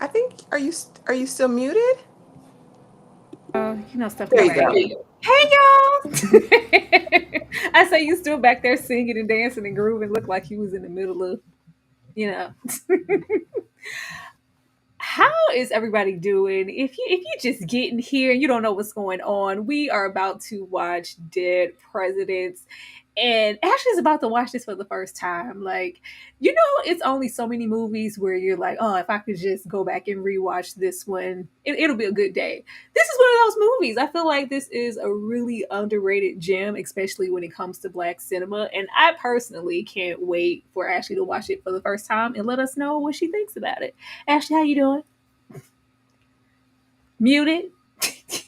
I think are you still muted? Stuff There get you right. go. Hey y'all! I say you still back there singing and dancing and grooving, look like you was in the middle of, you know. How is everybody doing? If you just getting here and you don't know what's going on, we are about to watch Dead Presidents. And Ashley's about to watch this for the first time. Like, it's only so many movies where you're like, oh, if I could just go back and rewatch this one, it'll be a good day. This is one of those movies. I feel like this is a really underrated gem, especially when it comes to Black cinema. And I personally can't wait for Ashley to watch it for the first time and let us know what she thinks about it. Ashley, how you doing? Muted? Just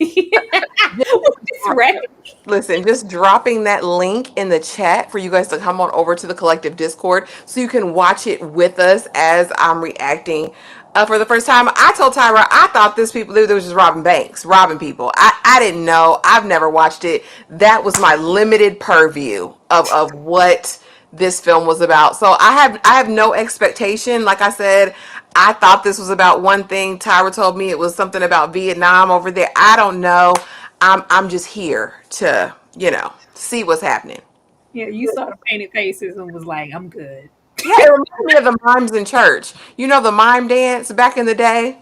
wreck. Listen, just dropping that link in the chat for you guys to come on over to the collective Discord so you can watch it with us as I'm reacting. For the first time, I told Tyra I thought this people they was just robbing banks, robbing people. I didn't know. I've never watched it. That was my limited purview of what this film was about. So I have no expectation. Like I said, I thought this was about one thing. Tyra told me it was something about Vietnam over there. I don't know. I'm just here to, see what's happening. Yeah, you saw the painted faces and was like, I'm good. Yeah, it reminds me of the mimes in church. You know the mime dance back in the day?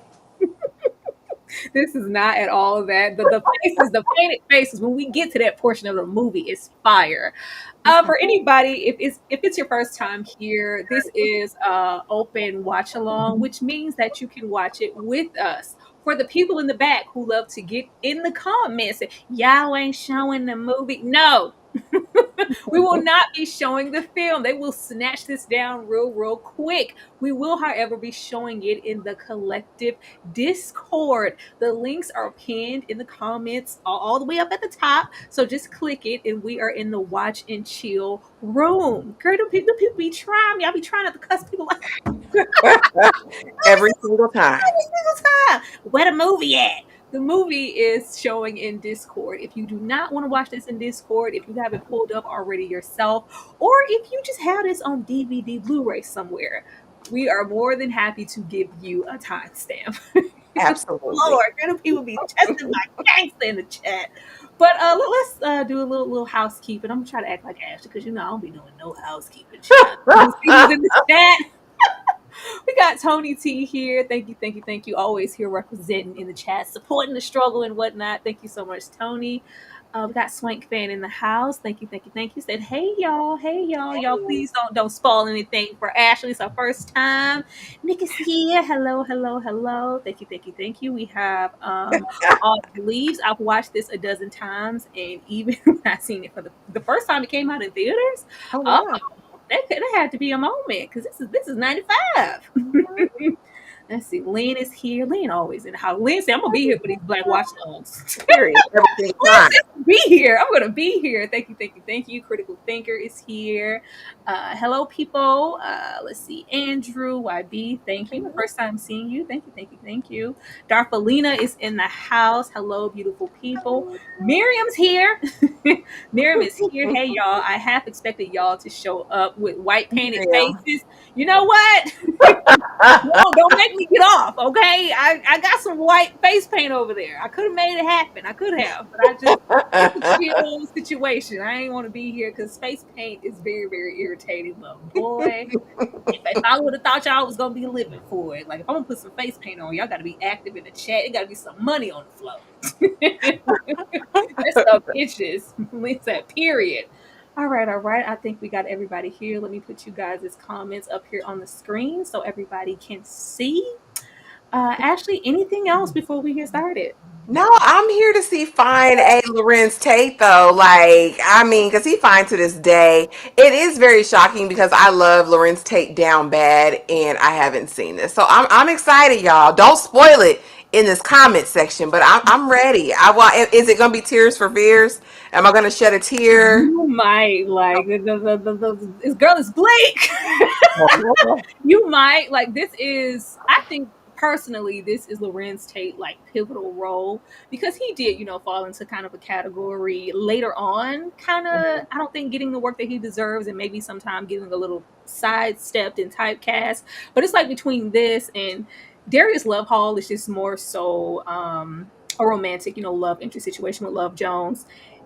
This is not at all that. The faces, the painted faces, when we get to that portion of the movie, is fire. Okay. For anybody, if it's your first time here, this is open watch along, which means that you can watch it with us. For the people in the back who love to get in the comments, y'all ain't showing the movie. No, we will not be showing the film. They will snatch this down real quick. We will, however, be showing it in the collective Discord. The links are pinned in the comments all the way up at the top. So just click it, and we are in the watch and chill room. Girl, the people be trying. Y'all be trying not to cuss people like Every single time. every single time. Where the movie at? The movie is showing in Discord. If you do not want to watch this in Discord, if you have it pulled up already yourself, or if you just have this on DVD Blu ray somewhere, we are more than happy to give you a timestamp. Absolutely. Lord, gonna people be testing my gangster in the chat. But let's do a little housekeeping. I'm gonna try to act like Ashley because I don't be doing no housekeeping, child. You see who's in the chat? We got Tony T here. Thank you. Always here representing in the chat, supporting the struggle and whatnot. Thank you so much, Tony. We got Swank fan in the house. Thank you. Said, hey y'all. Please don't spoil anything for Ashley. It's our first time. Nick is here. Hello. Thank you. We have all believes. I've watched this a dozen times, and even when I seen it for the first time it came out in theaters, Oh oh, wow. that had to be a moment because this is 95. Let's see. Lynn is here. Lynn always in the house. Lynn said, I'm gonna be here for these black watchdogs. Period. Every single time. Be here. I'm gonna be here. Thank you. Critical Thinker is here. Hello, people. Let's see. Andrew YB, thank you. First time seeing you. Thank you. Darfalina is in the house. Hello, beautiful people. Miriam's here. Miriam is here. Hey, y'all. I half expected y'all to show up with white painted Miriam. faces. You know what? No, don't make me get off, okay? I got some white face paint over there. I could have made it happen. I could have, but it's a chill situation. I ain't want to be here because face paint is very irritating. But boy, if I would have thought y'all was gonna be living for it, like if I'm gonna put some face paint on, y'all got to be active in the chat. It got to be some money on the floor. That stuff itches. It's that period. All right. I think we got everybody here. Let me put you guys' comments up here on the screen so everybody can see. Ashley, anything else before we get started? No, I'm here to see fine A. Larenz Tate though. Like, I mean, because he fine to this day. It is very shocking because I love Larenz Tate down bad, and I haven't seen this, so I'm excited, y'all. Don't spoil it in this comment section, but I'm ready. I want. Is it gonna be tears for fears? Am I gonna shed a tear? You might like this girl is Blake. Oh, You might like this is I think personally this is Lorenz Tate like pivotal role because he did fall into kind of a category later on, kind of I don't think getting the work that he deserves and maybe sometime getting a little sidestepped and typecast, but it's like between this and Darius Love Hall is just more so a romantic, love interest situation with Love Jones.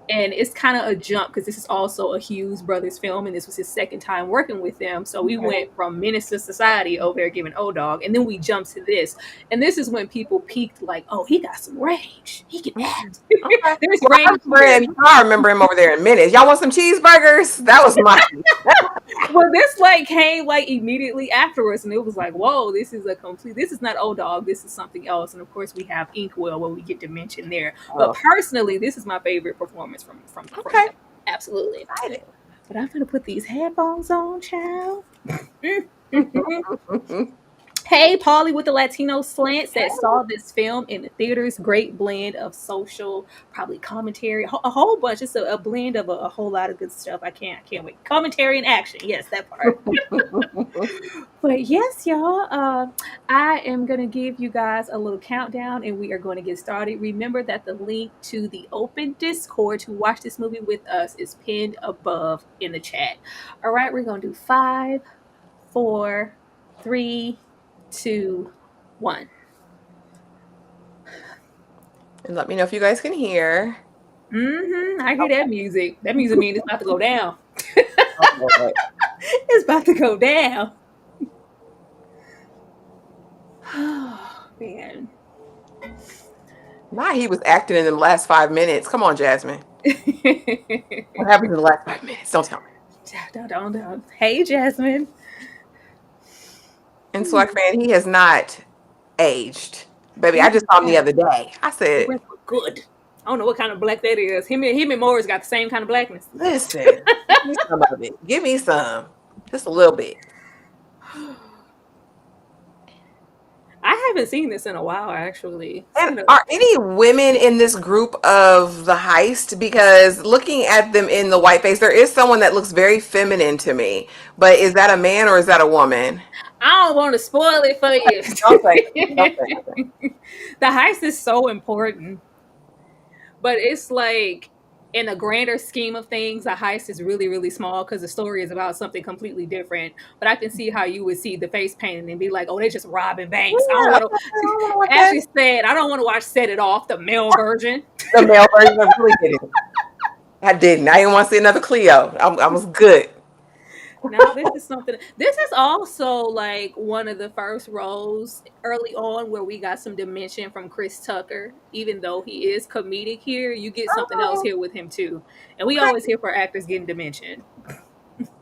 And it's kind of a jump because this is also a Hughes Brothers film, and this was his second time working with them. So we Okay. went from Menace to Society over there giving O Dog, and then we jumped to this. And this is when people peaked like, oh, he got some range. He can act. Okay. There's Well, range here. I remember him over there in minutes. Y'all want some cheeseburgers? That was my. Well, this like came like immediately afterwards, and it was like, whoa, this is not O Dog, this is something else. And of course, we have Inkwell where we get to mention there. But Oh, personally, this is my favorite performance from okay. him. Absolutely. Excited. But I'm gonna put these headphones on, child. Hey, Paulie with the Latino slants that saw this film in the theaters. Great blend of social, probably commentary, a whole bunch. It's a blend of a whole lot of good stuff. I can't wait. Commentary and action. Yes, that part. But yes, y'all, I am going to give you guys a little countdown and we are going to get started. Remember that the link to the open Discord to watch this movie with us is pinned above in the chat. All right, we're going to do 5, 4, 3, 2, 1. And let me know if you guys can hear. I hear that music. That music means it's about to go down. Oh, Lord. It's about to go down. Oh, man. Nah, he was acting in the last 5 minutes. Come on, Jasmine. What happened in the last 5 minutes? Don't tell me. Don't. Hey, Jasmine. And Swag fan, he has not aged. Baby, I just saw him the other day. I The said, rest were good. I don't know what kind of black that is. Him and Morris got the same kind of blackness. listen, give me some of it. Give me some. Just a little bit. I haven't seen this in a while, actually. It's And been a are any women in this group of the heist? Because looking at them in the white face, there is someone that looks very feminine to me. But is that a man or is that a woman? I don't want to spoil it for you. Don't say nothing. Don't say nothing. The heist is so important, but it's like in a grander scheme of things, the heist is really, really small because the story is about something completely different. But I can see how you would see the face painting and be like, "Oh, they're just robbing banks." I don't Yeah, want okay, I don't to. know what that. Ashley said, "I don't want to watch Set It Off," the male version. The male version, I really didn't. I didn't. I didn't want to see another Cleo. I was good. Now this is something. This is also like one of the first roles early on where we got some dimension from Chris Tucker. Even though he is comedic here, you get something else Oh, here with him too. And we okay. always here for actors getting dimension.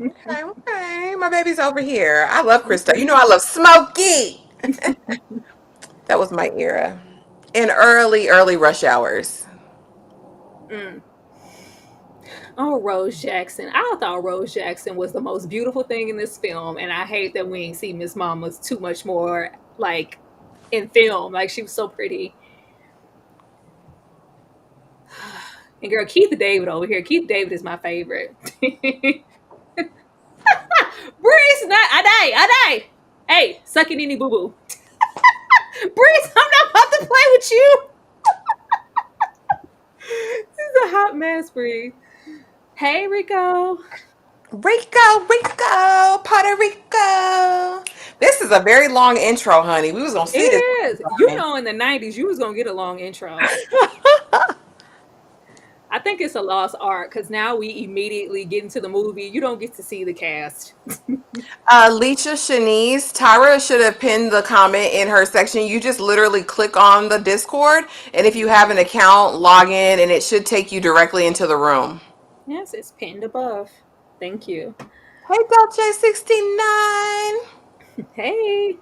Okay, okay. My baby's over here. I love Krista. You know I love Smokey. That was my era. In early, early rush hours. Mm. Oh, Rose Jackson. I thought Rose Jackson was the most beautiful thing in this film, and I hate that we ain't see Miss Mama's too much more like in film. Like she was so pretty. And girl, Keith David over here. Keith David is my favorite. Breeze, not I die. Hey, suck it any boo boo. Breeze, I'm not about to play with you. This is a hot mess, Breeze. Hey, Rico. Rico, Puerto Rico. This is a very long intro, honey. We was gonna It see this. is. You know, in the '90s, you was gonna get a long intro. I think it's a lost art because now we immediately get into the movie. You don't get to see the cast. Leisha Shanice, Tyra should have pinned the comment in her section. You just literally click on the Discord, and if you have an account, log in, and it should take you directly into the room. Yes, it's pinned above. Thank you. Hey, Dolce69. Hey.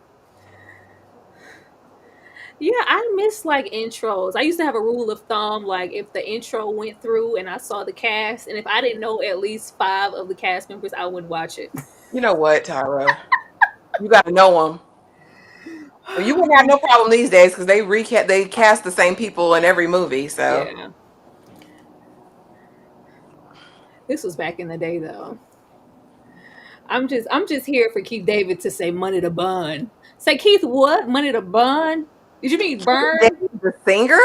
Yeah, I miss like intros. I used to have a rule of thumb, like if the intro went through and I saw the cast, and if I didn't know at least 5 of the cast members, I wouldn't watch it. You know what, Tyra? You got to know them. Well, you wouldn't have no problem these days because they cast the same people in every movie. So Yeah. This was back in the day though. I'm just here for Keith David to say money to bun. Say Keith what? Money to bun? Did you mean burn? the singer.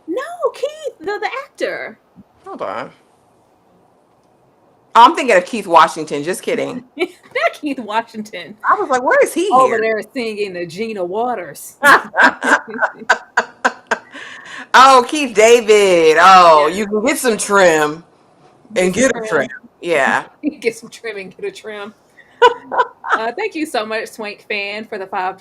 No, Keith, the actor. Hold on. Oh, I'm thinking of Keith Washington. Just kidding. Not Keith Washington I was like, where is he over here? there singing the Gina Waters. Oh, Keith David. Oh, Yeah, you can get some trim get and some get a trim. trim. Yeah. Get some trim and get a trim. Thank you so much, Swank Fan, for the $5.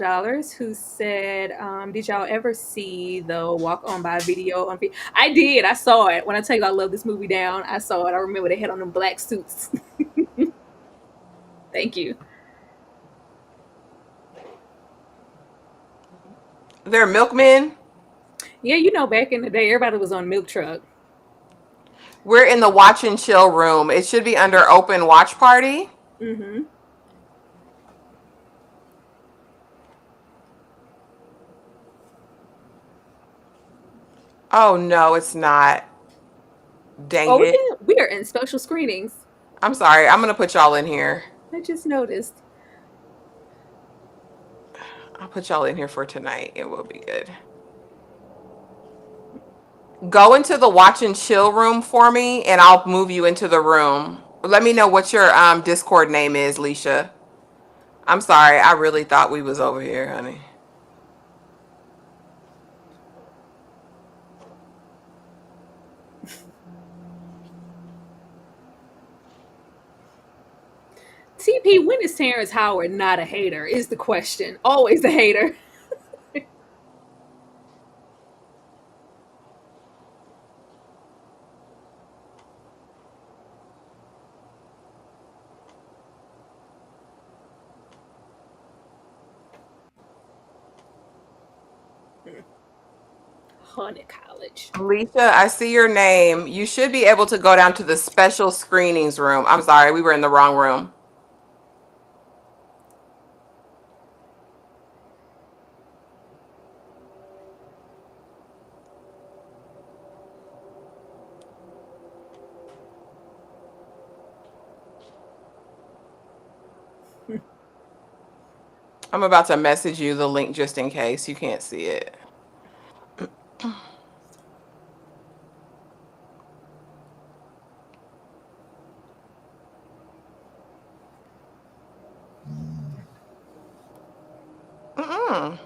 Who said, "Did y'all ever see the Walk On By video on?" I did. I saw it. When I tell you I love this movie down, I saw it. I remember they had on them black suits. Thank you. They're milkmen. Yeah, you know, back in the day, everybody was on milk truck. We're in the watch and chill room. It should be under open watch party. Hmm. Oh no, it's not. Dang Oh, it. we are in special screenings. I'm sorry. I'm gonna put y'all in here. I just noticed. I'll put y'all in here for tonight. It will be good. Go into the watch and chill room for me, and I'll move you into the room. Let me know what your Discord name is, Leisha. I'm sorry. I really thought we was over here, honey. TP, when is Terrence Howard not a hater? Is the question. Always a hater. Honey College. Leisha, I see your name. You should be able to go down to the special screenings room. I'm sorry, we were in the wrong room. I'm about to message you the link just in case you can't see it. Mm-mm.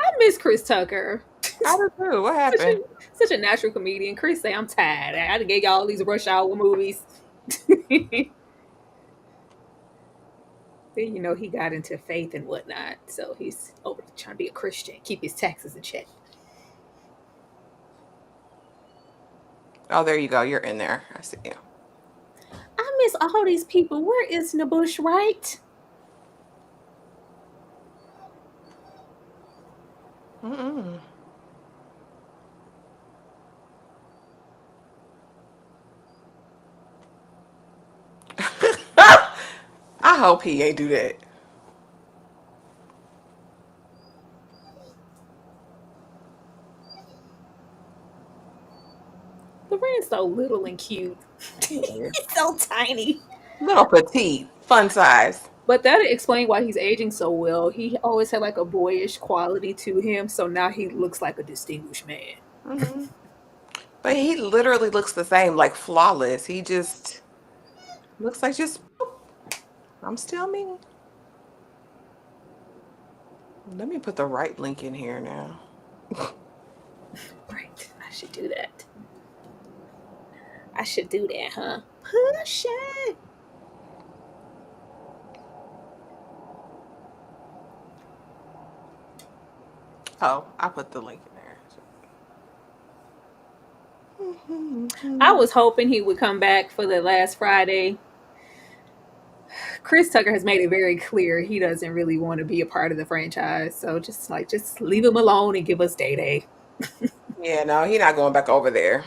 I miss Chris Tucker. I do too. What such a happened? such a natural comedian. Chris say, "I'm tired. I done gave y'all all these rush hour movies." Then you know he got into faith and whatnot, so he's over trying to be a Christian, keep his taxes in check. Oh, there you go. You're in there. I see you. I miss all these people. Where is Nabush Wright? Mm-mm. I hope he ain't do that. Loren's so little and cute. He is. He's so tiny. Little petite, fun size. But that explains why he's aging so well. He always had like a boyish quality to him, so now he looks like a distinguished man. Hmm. But he literally looks the same, like flawless. He just looks like just, I'm still me. Let me put the right link in here now. Right. I should do that. I should do that, huh? Push it. Oh, I put the link in I there. was hoping he would come back for the last Friday. Chris Tucker has made it very clear he doesn't really want to be a part of the franchise. So just leave him alone and give us Day Day. Yeah, no, he not going back over there.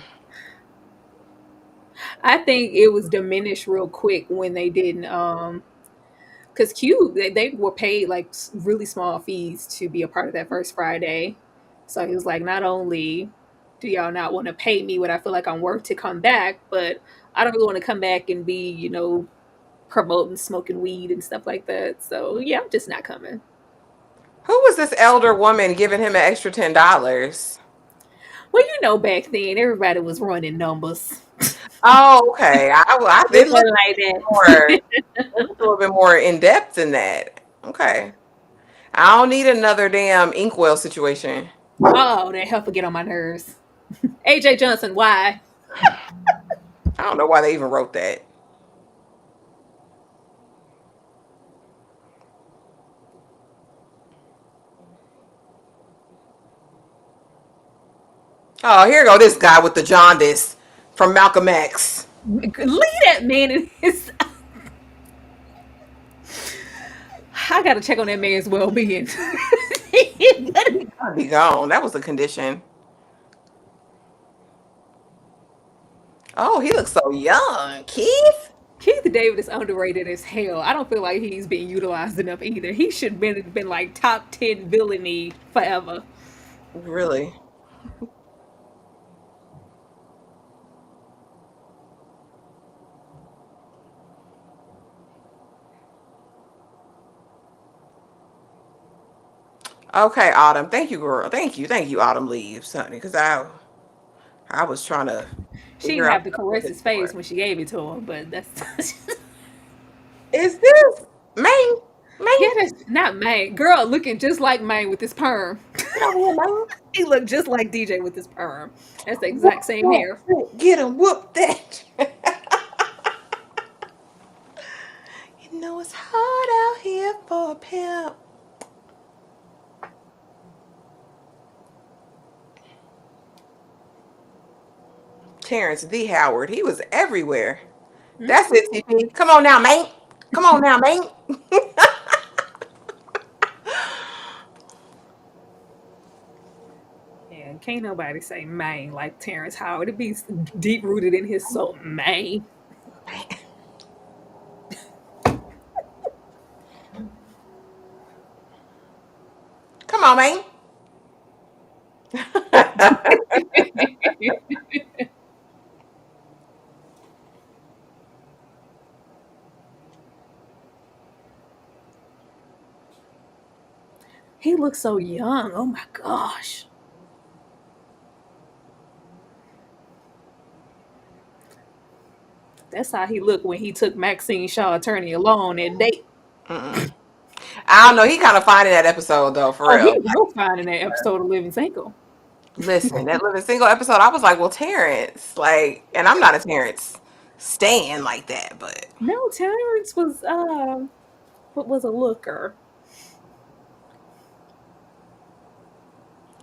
I think it was diminished real quick when they didn't because Q they were paid like really small fees to be a part of that first Friday. So he was like, not only do y'all not want to pay me what I feel like I'm worth to come back, but I don't really want to come back and be, promoting smoking weed and stuff like that. So yeah, I'm just not coming. Who was this elder woman giving him an extra $10? Well, you know, back then everybody was running numbers. Oh, okay. I It did look wasn't like more. that. It looked a little bit more in depth than that. Okay. I don't need another damn inkwell situation. Oh, that help get on my nerves. AJ Johnson, why? I don't know why they even wrote that. Oh, here go this guy with the jaundice from Malcolm X. Leave that man in his. I gotta check on that man's well being. He gotta be gone. That was the condition. Oh, he looks so young. Keith? Keith David is underrated as hell. I don't feel like he's being utilized enough either. He should have been like top 10 villainy forever. Really? Okay, Autumn. Thank you, girl. Thank you. Thank you, Autumn leaves, honey. Because I was trying to She didn't figure out have to what I was caress looking his face for. when she gave it to him, but that's Is this Maine? yeah, Maine? that's not May. Girl looking just like May with his perm. Get over here, Maine. He looked just like DJ with his perm. That's the Whoop exact same that hair. trick. Get him. Whoop that. You know it's hard out here for a pimp. Terrence D. Howard. He was everywhere. That's Hmm. it, CP. Come on now, Maine. Come on now, Maine. And can't nobody say May like Terrence Howard. It be deep rooted in his soul. May. Come on, Maine. He looks so young. Oh my gosh. That's how he looked when he took Maxine Shaw attorney alone that date. Mm-mm. I don't know. He kind of fine in that episode, though, for Oh, he real. was fine in that episode of Living Single. Listen, that living single episode, I was like, well, Terrence, like, and I'm not a Terrence stan like that, but No, Terrence was what was a looker.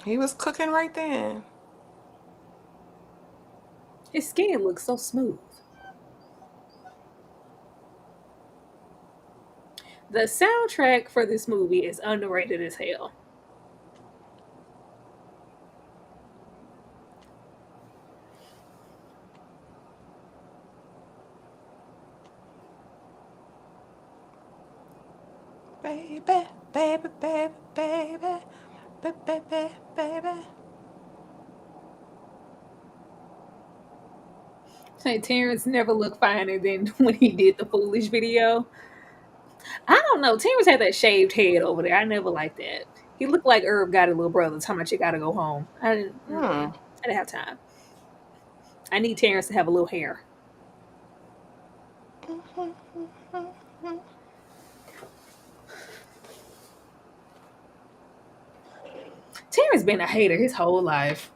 he was cooking right then. His skin looks so smooth. The soundtrack for this movie is underrated as hell. Baby, baby, baby, baby, baby, baby. Say Terrence never looked finer than when he did the Foolish video. I don't know. Terrence had that shaved head over there. I never liked that. He looked like Herb got a little brother. How much you gotta go home? I didn't. Hmm. I didn't have time. I need Terrence to have a little hair. Terrence been a hater his whole life.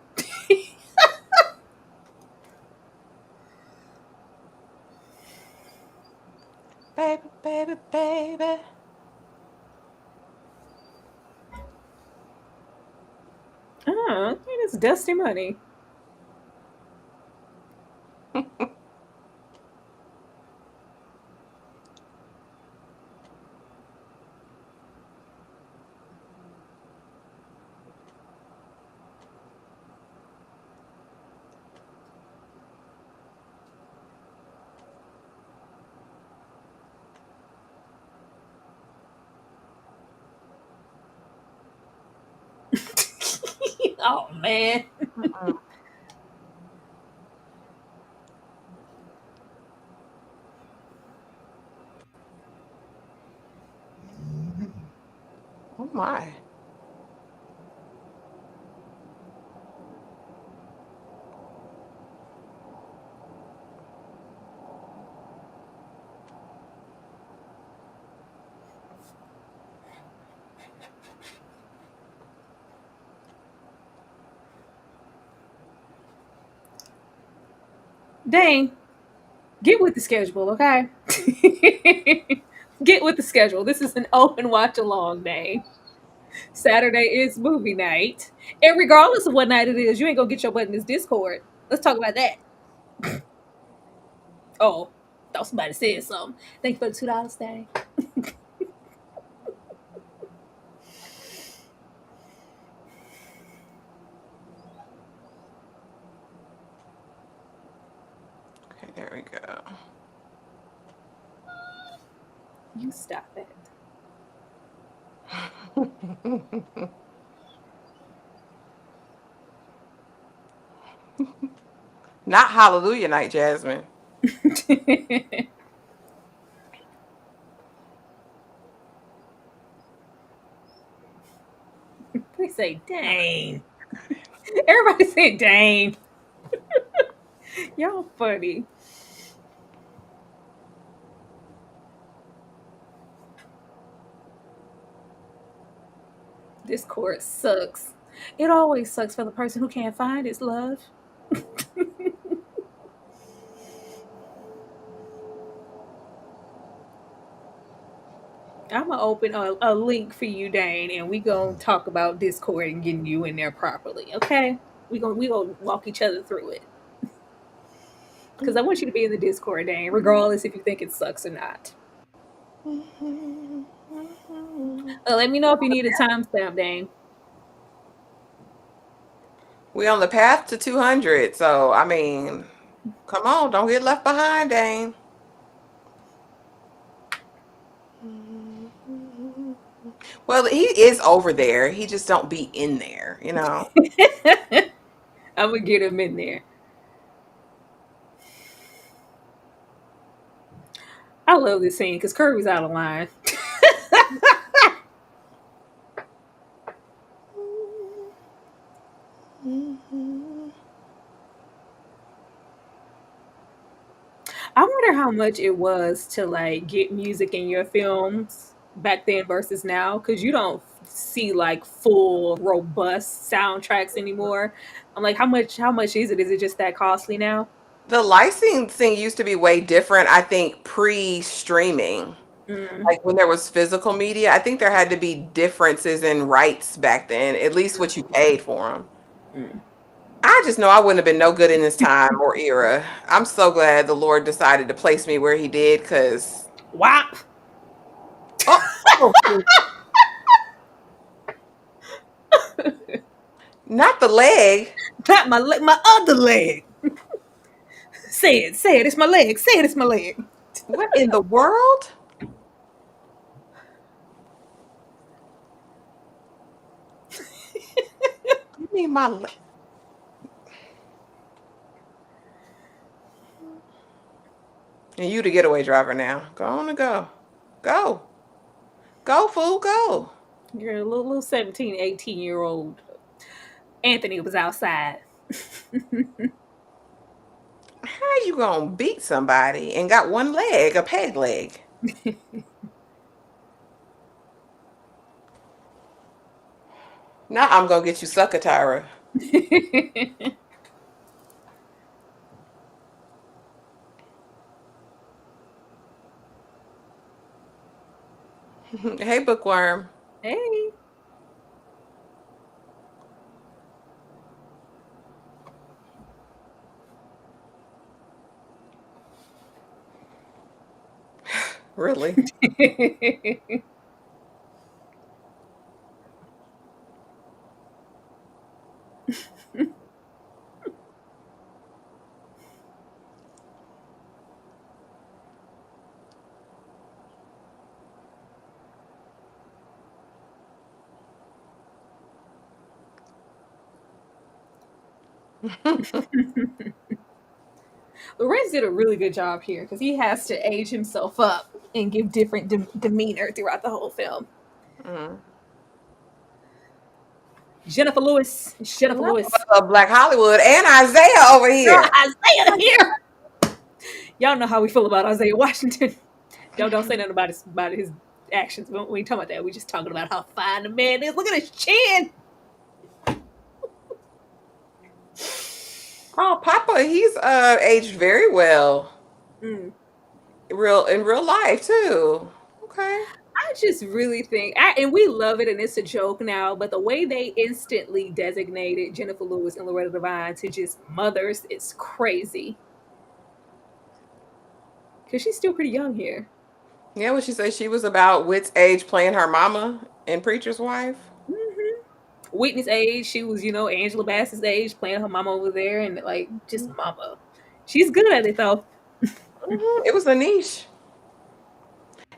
Baby, baby, baby. Oh, it's Dusty Money. Oh man. Mm-mm. Oh my. Dang, get with the schedule, okay? Get with the schedule. This is an open watch along day. Saturday is movie night. And regardless of what night it is, you ain't gonna get your butt in this Discord. Let's talk about that. Oh, thought somebody said something. Thank you for the $2 day. Okay, there we go. You stop it. Not Hallelujah Night, Jasmine. Please say dang. Everybody say dang. Y'all funny. This court sucks. It always sucks for the person who can't find its love. I'm gonna open a link for you, Dane, and we gonna talk about Discord and getting you in there properly. Okay? We gonna walk each other through it because I want you to be in the Discord, Dane, regardless if you think it sucks or not. Let me know if you need a timestamp, Dane. We on the path to 200, so I mean, come on, don't get left behind, Dane. Well, he is over there. He just don't be in there, you know. I'm gonna get him in there. I love this scene because Kirby's out of line. I wonder how much it was to like get music in your films back then versus now, because you don't see like full robust soundtracks anymore. I'm like, how much is it? Is it just that costly now? The licensing used to be way different, I think, pre-streaming. Mm, Like when there was physical media, I think there had to be differences in rights back then, at least what you paid for them. mm. I just know I wouldn't have been no good in this time or era. I'm so glad the Lord decided to place me where he did because, Whop. oh, oh, not the leg. Not my other leg. Say it, it's my leg. Say it, it's my leg. What in the world? Give me my leg. And you the getaway driver now. Go on and go. Go. Go, fool, go. You're a little 17, 18-year-old. Anthony was outside. How you gonna beat somebody and got one leg, a peg leg? Now I'm gonna get you sucker, Tyra. Hey, bookworm. Hey. Really? Lorenz did a really good job here because he has to age himself up and give different demeanor throughout the whole film. Mm. Jennifer Lewis. Jennifer No, Lewis. Black Hollywood and Isaiah over Girl, here. Isaiah here. Y'all know how we feel about Isaiah Washington. Don't say nothing about his actions. We ain't talking about that. We just talking about how fine the man is. Look at his chin. Oh, Papa, he's aged very well. Mm. Real in real life too. Okay. I just really think, and we love it, and it's a joke now, but the way they instantly designated Jennifer Lewis and Loretta Devine to just mothers is crazy. Because she's still pretty young here. Yeah, what she say? She was about Whit's age playing her mama in Preacher's Wife. Hmm. Whitney's age, she was, Angela Bassett's age, playing her mama over there, and like, just mama. She's good at it, though. It was a niche.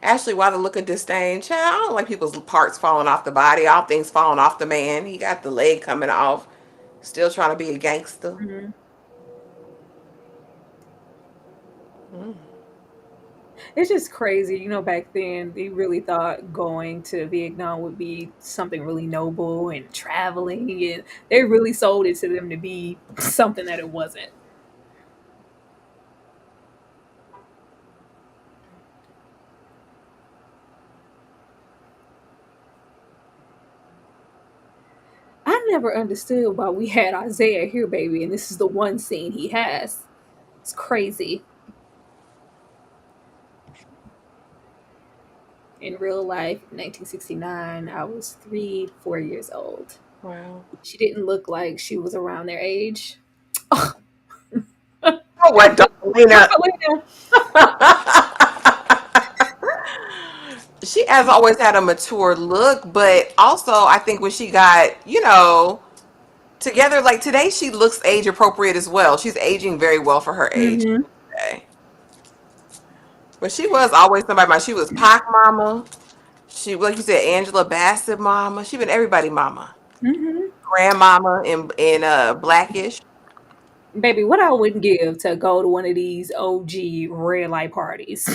Ashley, why the look of disdain? Child, I don't like people's parts falling off the body, all things falling off the man. He got the leg coming off, still trying to be a gangster. Hmm. Mm. It's just crazy. Back then, they really thought going to Vietnam would be something really noble and traveling, and they really sold it to them to be something that it wasn't. I never understood why we had Isaiah here, baby, and this is the one scene he has. It's crazy. In real life, 1969, I was 3, 4 years old. Wow. She didn't look like she was around their age. Oh, what, Darlena? She has always had a mature look, but also I think when she got, together, like today, she looks age appropriate as well. She's aging very well for her age Hmm. today. But she was always somebody. She was Pac mama. She, like you said, Angela Bassett mama. She been everybody mama. Hmm. Grandmama in Blackish. Baby, what I wouldn't give to go to one of these OG red light parties.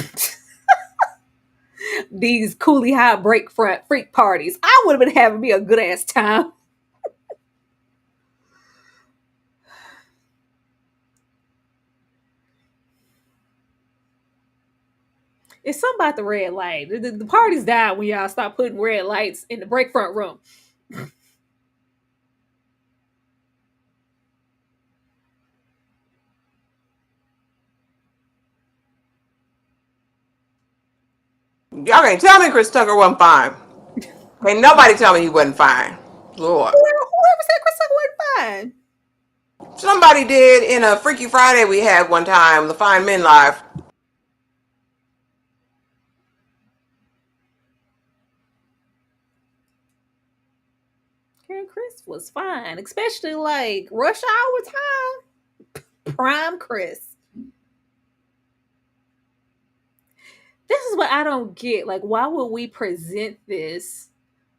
These coolie high break front freak parties. I would have been having me a good ass time. It's something about the red light. The parties die when y'all start putting red lights in the break front room. Y'all can't tell me Chris Tucker wasn't fine. Ain't nobody tell me he wasn't fine. Lord. Whoever said Chris Tucker wasn't fine. Somebody did in a Freaky Friday we had one time, the Fine Men Live. Karen Chris was fine, especially like rush hour time. Prime Chris. This is what I don't get. Like, why would we present this?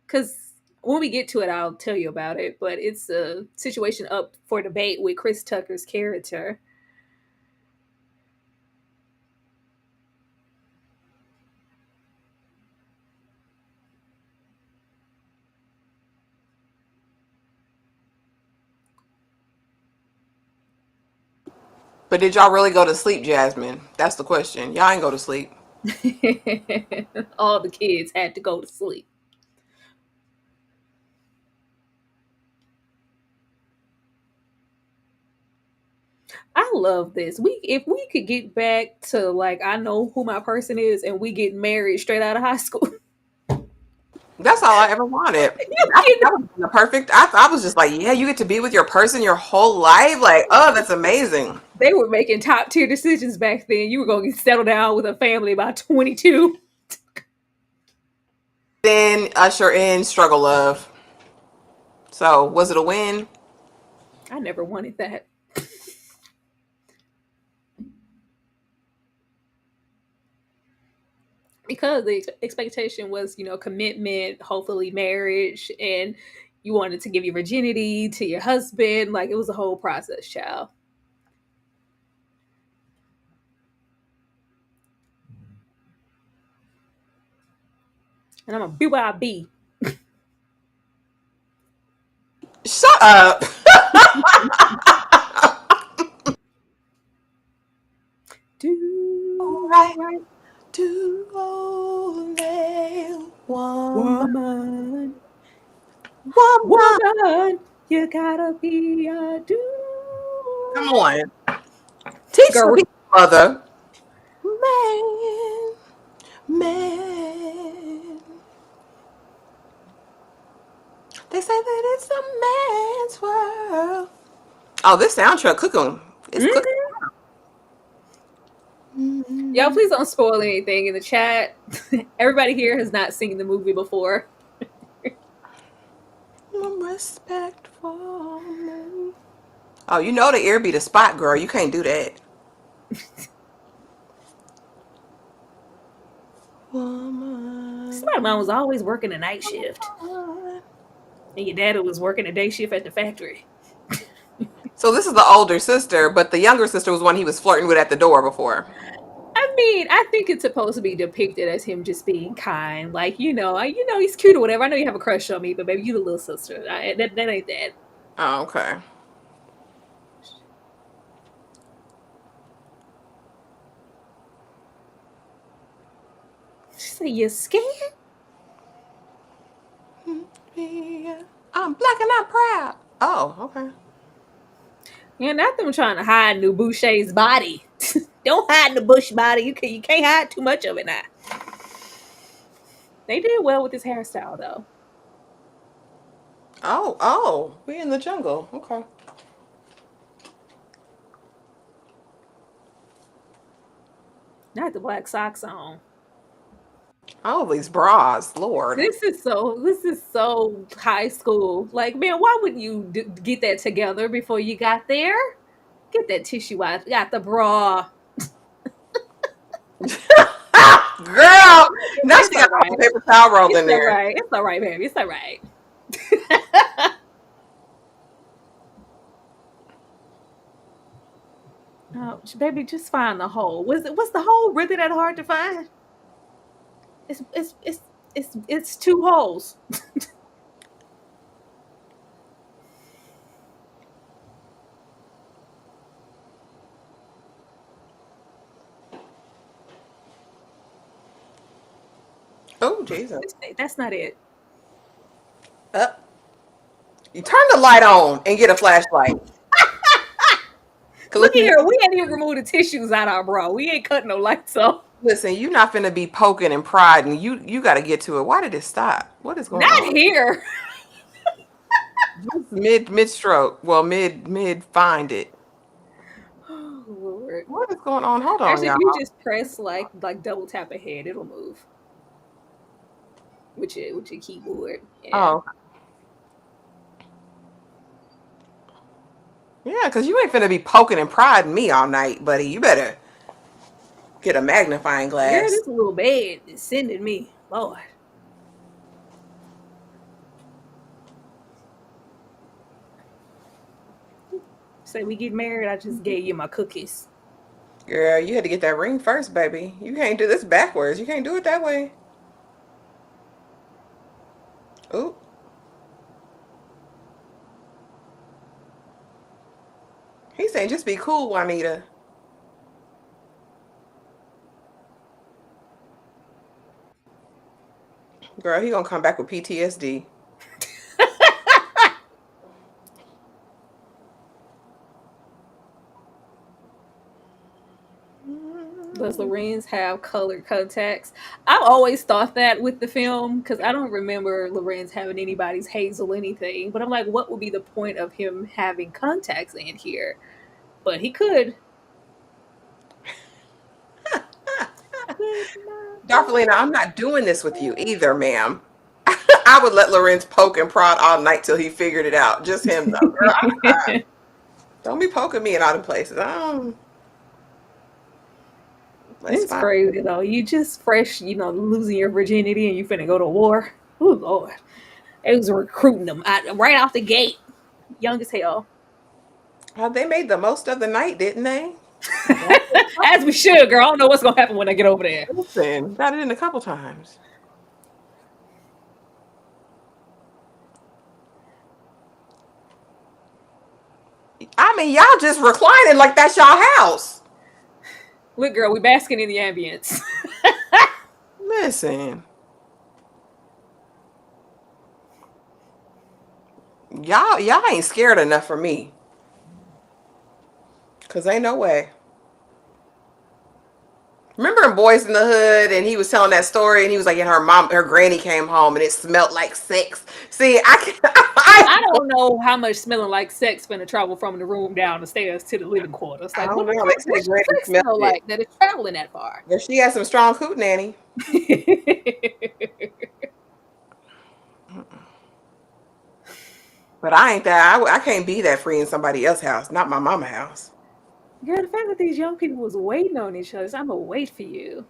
Because when we get to it, I'll tell you about it. But it's a situation up for debate with Chris Tucker's character. But did y'all really go to sleep, Jasmine? That's the question. Y'all ain't go to sleep. All the kids had to go to sleep. I love this. If we could get back to like I know who my person is and we get married straight out of high school. That's all I ever wanted. That was the perfect. I was just like, yeah, you get to be with your person your whole life. Like, oh, that's amazing. They were making top tier decisions back then. You were gonna get settled down with a family by 22. Then usher in Struggle Love. So was it a win? I never wanted that. Because the expectation was, commitment, hopefully marriage, and you wanted to give your virginity to your husband. Like it was a whole process, child. And I'm a BYB. Shut up. Do All right. right. Do only Woman, Woman, woman. woman, you gotta be a dude. Come on. Teach Girl, the people, mother. Man, man. They say that it's a man's world. Oh, this soundtrack cooking. It's cooking. mm-hmm. Y'all, Mm, please don't spoil anything in the chat. Everybody here has not seen the movie before. respect for me. Oh, you know the ear be the spot, girl. You can't do that. Woman. Somebody mine was always working a night shift, and your dad was working a day shift at the factory. So this is the older sister, but the younger sister was one he was flirting with at the door before. I mean, I think it's supposed to be depicted as him just being kind, like he's cute or whatever. I know you have a crush on me, but baby, you the little sister. That ain't that. Oh, okay. She said, "You scared?" Yeah. I'm black and I'm proud. Oh, okay. And not them trying to hide New Boucher's body. Don't hide the bush body. You can't hide too much of it now. They did well with this hairstyle though. Oh, we in the jungle. Okay. Not the black socks on. Oh, these bras, Lord. This is so high school. Like, man, why wouldn't you get that together before you got there? Get that tissue out. Got the bra. Girl, now It's she all got all the right. paper towel rolled It's in all there. right. It's all right, baby. It's all right. Oh, baby, just find the hole. What's the hole really that hard to find? It's two holes. Oh, Jesus. That's not it. Up. You turn the light on and get a flashlight. Cause Look at here. We ain't even removed the tissues out our bra. We ain't cutting no lights off. listen, you not finna be poking and prodding. You got to get to it. Why did it stop? What is going Not on? here. Just mid stroke. Well, mid find it. Oh Lord. What is going on? Hold on, Actually, if y'all. you just press like double tap ahead, it'll move with your keyboard. Yeah. Oh, yeah, because you ain't finna be poking and prodding me all night, buddy. You better get a magnifying Girl, glass. this little bed is sending me. Lord. Say we get married, I just gave you my cookies. Girl, you had to get that ring first, baby. You can't do this backwards. You can't do it that way. Ooh. He's saying just be cool, Juanita. Girl, he gonna come back with PTSD. Does Lorenz have colored contacts? I've always thought that with the film because I don't remember Lorenz having anybody's hazel anything. But I'm like, what would be the point of him having contacts in here? But he could. Darfelina, I'm not doing this with you either, ma'am. I would let Lorenz poke and prod all night till he figured it out. Just him, though. Girl, don't be poking me in all the places. I don't. It's It's fine. crazy though. You just fresh, losing your virginity and you finna go to war. Oh Lord. They was recruiting them right off the gate. Young as hell. They made the most of the night, didn't they? As we should, girl. I don't know what's gonna happen when I get over there. Listen, got it in a couple times. I mean, y'all just reclining like that's y'all house. Look, girl, we basking in the ambience. Listen. Y'all ain't scared enough for me. Cause ain't no way. Remember in Boys in the Hood, and he was telling that story, and he was like, and her granny came home, and it smelled like sex. See, I can, I don't know how much smelling like sex finna travel from the room down the stairs to the living quarters. I Like, don't know. They what say should granny sex smelled smell it, like that it's traveling that far? but she has some strong coot nanny. But I ain't that. I can't be that free in somebody else's house, not my mama house. Girl, the fact that these young people was waiting on each other, so I'm gonna wait for you.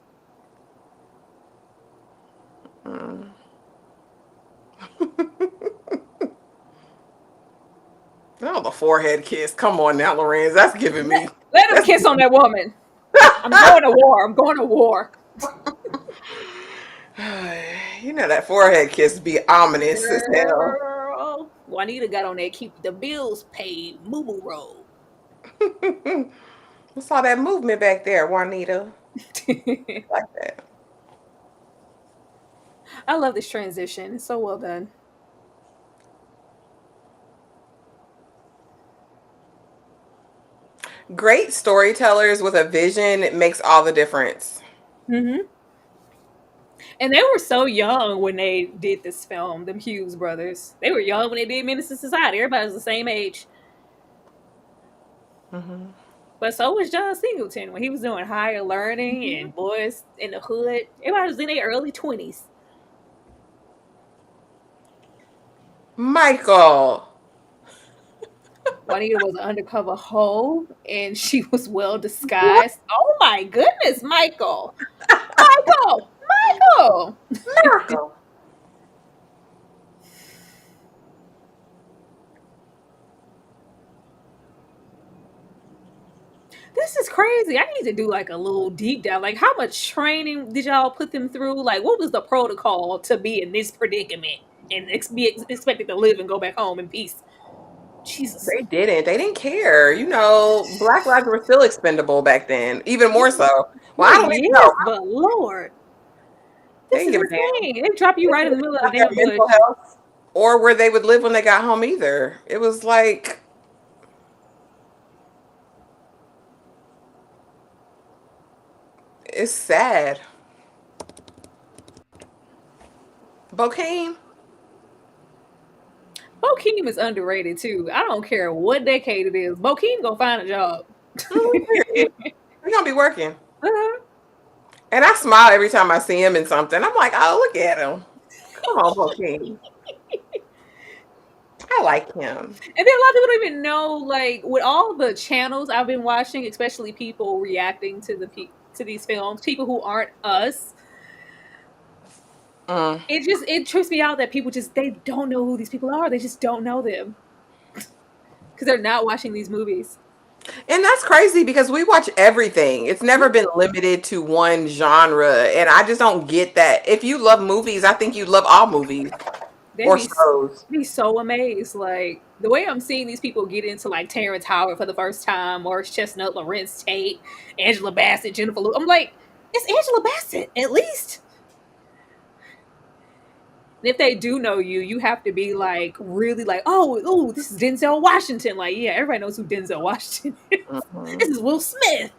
Mm. Oh, the forehead kiss. Come on now, Lorenz. That's giving Let, me. let him That's kiss on that woman. I'm going to war. I'm going to war. you know that forehead kiss be ominous as hell. Girl, Juanita got on that keep the bills paid moo moo roll. I saw that movement back there, Juanita. Like that. I love this transition. It's so well done. Great storytellers with a vision makes all the difference. Hmm. And they were so young when they did this film, them Hughes brothers. They were young when they did Menace to Society. Everybody was the same age. Hmm. But so was John Singleton when he was doing Higher Learning and Boys in the Hood. Everybody was in their early 20s. Michael. Juanita was an undercover hoe and she was well disguised. Oh my goodness, Michael! Michael! Michael! Miracle. This is crazy. I need to do like a little deep dive. Like, how much training did y'all put them through? Like, what was the protocol to be in this predicament and be expected to live and go back home in peace? Jesus. They didn't. They didn't care. You know, black lives were still expendable back then, even more so. Well, I Well, don't even know. yes, but Lord, They this didn't is give a damn. insane. They drop you They right in didn't the middle of the about their damn bush. mental health or where they would live when they got home either. It was like, it's sad. Bokeem. Bokeem is underrated too. I don't care what decade it is. Bokeem gonna find a job. Period. We're gonna be working. Uh-huh. And I smile every time I see him in something. I'm like, oh, look at him. Come on, Bokeem. I like him. And then a lot of people don't even know, like, with all the channels I've been watching, especially people reacting to to these films, people who aren't us. Mm. It trips me out that people just they don't know who these people are. They just don't know them because they're not watching these movies. And that's crazy because we watch everything. It's never been limited to one genre. And I just don't get that. If you love movies, I think you love all movies They'd or shows. be so amazed. Like the way I'm seeing these people get into like Terrence Howard for the first time, Morris Chestnut, Larenz Tate, Angela Bassett, Jennifer Lewis. I'm like, it's Angela Bassett at least. And if they do know you, you have to be like really like, oh, this is Denzel Washington. Like, yeah, everybody knows who Denzel Washington is. Hmm. This is Will Smith.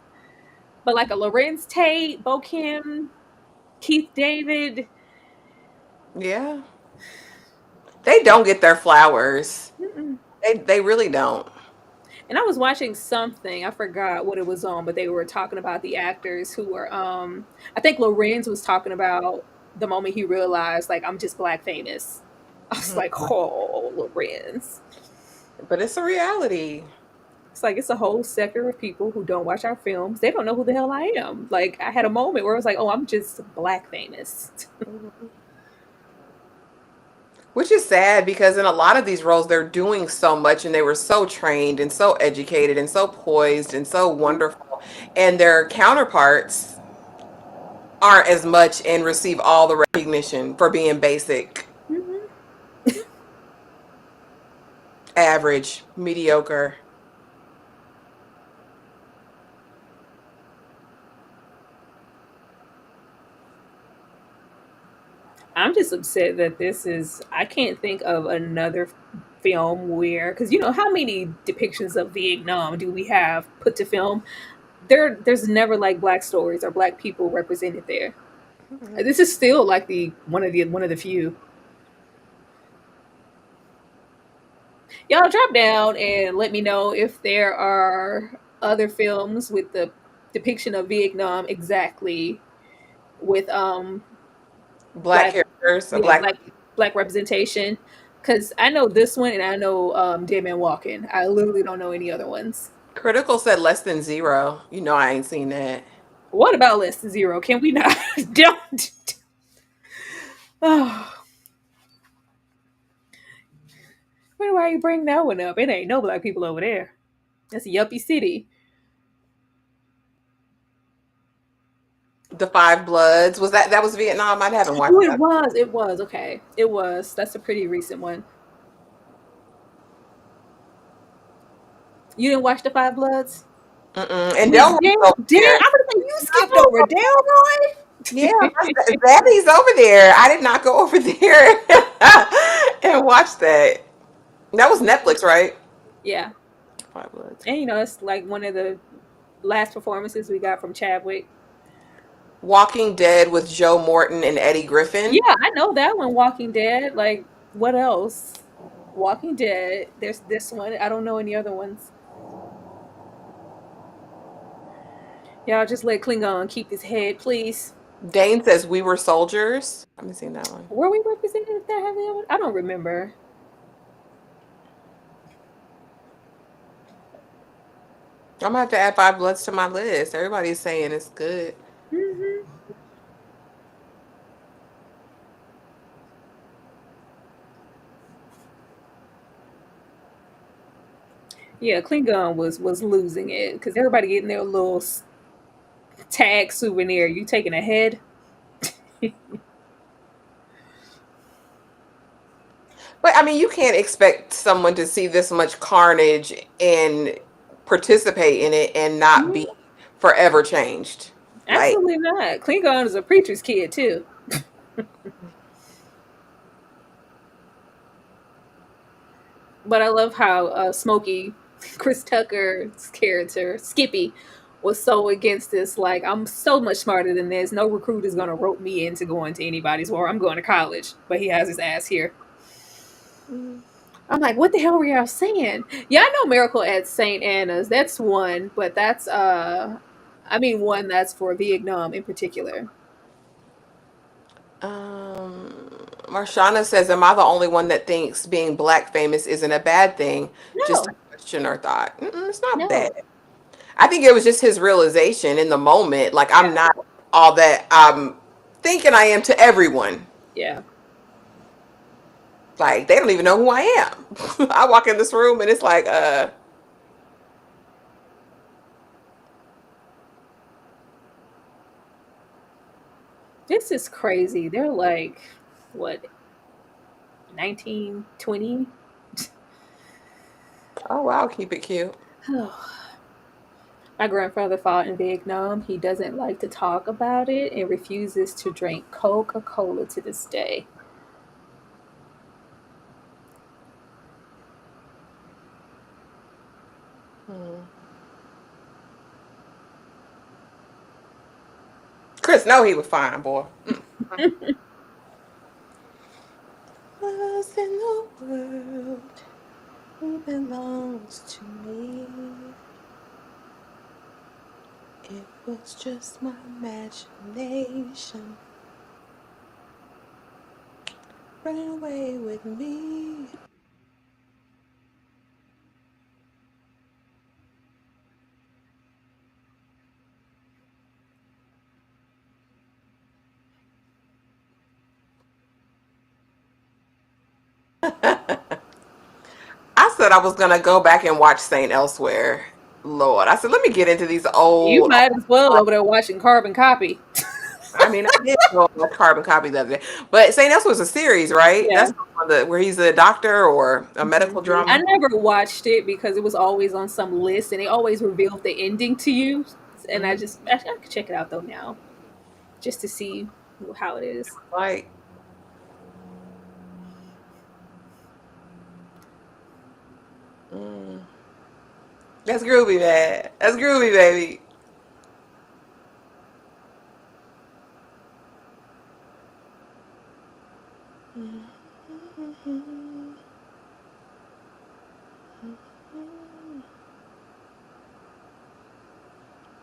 But like a Larenz Tate, Bo Kim, Keith David. Yeah. They don't get their flowers. Mm-mm. They really don't. And I was watching something, I forgot what it was on, but they were talking about the actors who were I think Lorenz was talking about the moment he realized like I'm just black famous. I was like, Mhm. oh, Lorenz. But it's a reality. It's like it's a whole sector of people who don't watch our films. They don't know who the hell I am. Like I had a moment where I was like, oh, I'm just black famous. Mhm. Which is sad because in a lot of these roles, they're doing so much and they were so trained and so educated and so poised and so wonderful. And their counterparts aren't as much and receive all the recognition for being basic, Mhm. average, mediocre. I'm just upset that this is. I can't think of another. film where, because you know how many depictions of Vietnam do we have put to film? There's never like black stories or black people represented there. This is still like the one of the few. Y'all drop down and let me know if there are other films with the depiction of Vietnam exactly with Black black, characters, a yeah, black black representation. Because I know this one and I know Dead Man Walking. I literally don't know any other ones. critical said less than zero. You know I ain't seen that. What about Less Than Zero? Can we not? Don't. Oh, why you bring that one up? It ain't no black people over there. That's a yuppie city. The Five Bloods. Was that was Vietnam? I haven't watched Oh, it that. was. It was. Okay. It was. That's a pretty recent one. You didn't watch The Five Bloods? Mm-mm. And With Delroy's over there. I'm gonna say you skipped over Yeah, Delroy. Zaddy's over there. I did not go over there and watch that. That was Netflix, right? Yeah. Five Bloods. And you know, it's like one of the last performances we got from Chadwick. Walking Dead with Joe Morton and Eddie Griffin. Yeah, I know that one, Walking Dead. Like, what else? Walking Dead. There's this one. I don't know any other ones. Y'all just let Klingon keep his head, please. Dane says we were soldiers. I haven't seen that one. Were we represented that heavily? I don't remember. I'm gonna have to add Five Bloods to my list. Everybody's saying it's good. Hmm. Yeah, Klingon was losing it because everybody getting their little tag souvenir. You taking a head? But I mean, you can't expect someone to see this much carnage and participate in it and not be Mhm. forever changed. Like, Absolutely not. Klingon is a preacher's kid too. But I love how Smokey, Chris Tucker's character, Skippy, was so against this. Like, I'm so much smarter than this. No recruit is going to rope me into going to anybody's war. I'm going to college. But he has his ass here. I'm like, what the hell were y'all saying? Yeah, I know Miracle at St. Anna's. That's one, but that's I mean one that's for Vietnam in particular. Marshana says, "Am I the only one that thinks being black famous isn't a bad thing? Just a No, question or thought. It's not bad. no. I think it was just his realization in the moment. Like I'm Yeah, not all that I'm thinking I am to everyone. yeah. Like they don't even know who I am. I walk in this room and it's like, This is crazy. They're like what, 19, 20? oh wow, keep it cute. My grandfather fought in Vietnam. He doesn't like to talk about it and refuses to drink Coca Cola to this day. Chris, no, he was fine, boy. Lost in the world, who belongs to me? It was just my imagination running away with me. I said I was gonna go back and watch Saint Elsewhere. Lord, I said let me get into these You old. might as well over there watching Carbon Copy. I mean, I did go watch Carbon Copy the other day, but Saint Elsewhere was a series, right? Yeah. That's the one that where he's a doctor or a medical Mhm. I drama. never watched it because it was always on some list and they always revealed the ending to you. And Mhm. I could check it out though now just to see how it is. Like That's groovy, man. That's groovy, baby.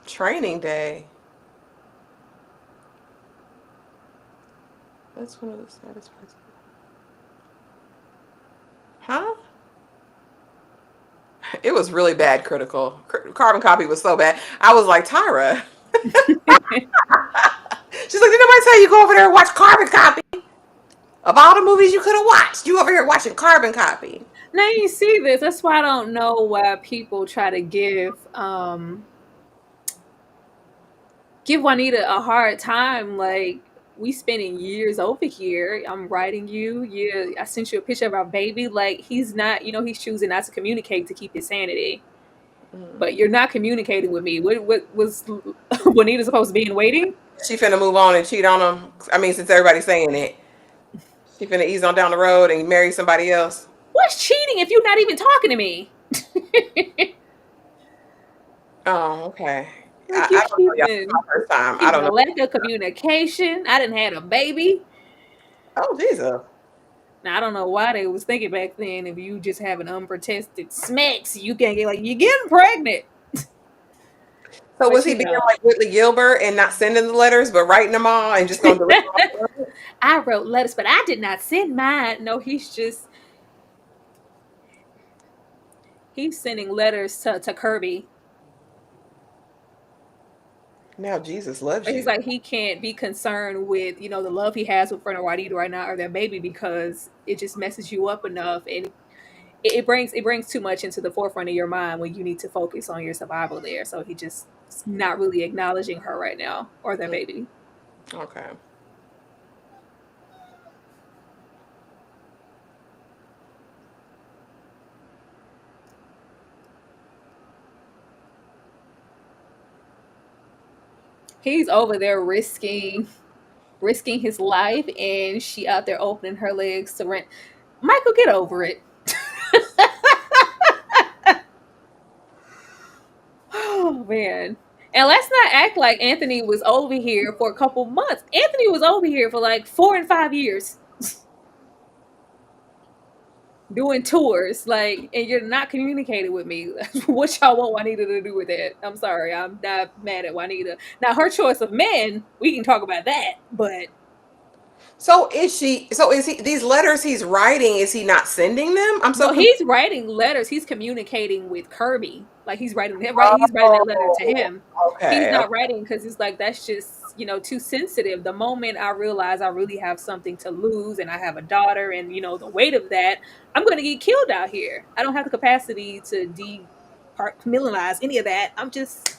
Training day. That's one of the saddest parts. Huh? It was really bad. Critical. Carbon copy was so bad. I was like, Tyra. She's like, did nobody tell you go over there and watch Carbon Copy? Of all the movies you could have watched, you over here watching Carbon Copy. Now you see this. That's why I don't know why people try to give Juanita a hard time. Like, we spending years over here. I'm writing you. Yeah, I sent you a picture of our baby. Like, he's not. He's choosing not to communicate to keep his sanity. But you're not communicating with me. What was Juanita supposed to be in waiting? She finna move on and cheat on him. I mean, since everybody's saying it, she finna ease on down the road and marry somebody else. What's cheating if you're not even talking to me? Oh, okay. Like, you I don't know y'all. This is keeping my first time. I keeping don't a know. lack of communication. I didn't had a baby. Oh, Jesus. Now I don't know why they was thinking back then if you just have an unprotested smacks, you can't get like you're getting pregnant. So was But he being like Whitley Gilbert and not sending the letters, but writing them all and just gonna delete them? I wrote letters, but I did not send mine. No, he's sending letters to Kirby. Now Jesus loves But he's you. like he can't be concerned with the love he has with Fernando Juanito right now or their baby because it just messes you up enough and it brings too much into the forefront of your mind when you need to focus on your survival there. So he just not really acknowledging her right now or their baby. Okay. He's over there risking his life, and she out there opening her legs to rent. Michael, get over it. Oh man. And let's not act like Anthony was over here for a couple months. Anthony was over here for like 4 and 5 years doing tours, like, and you're not communicating with me. What y'all want Juanita to do with that? I'm sorry, I'm not mad at Juanita. Now, her choice of men, we can talk about that, but So is she? So is he? These letters he's writing, is he not sending them? I'm so no, confused. he's writing letters. He's communicating with Kirby. Like he's writing that right. He's writing that letter to Oh, him. He's okay. not writing because he's like that's just too sensitive. The moment I realize I really have something to lose and I have a daughter and the weight of that, I'm going to get killed out here. I don't have the capacity to departmentalize any of that. I'm just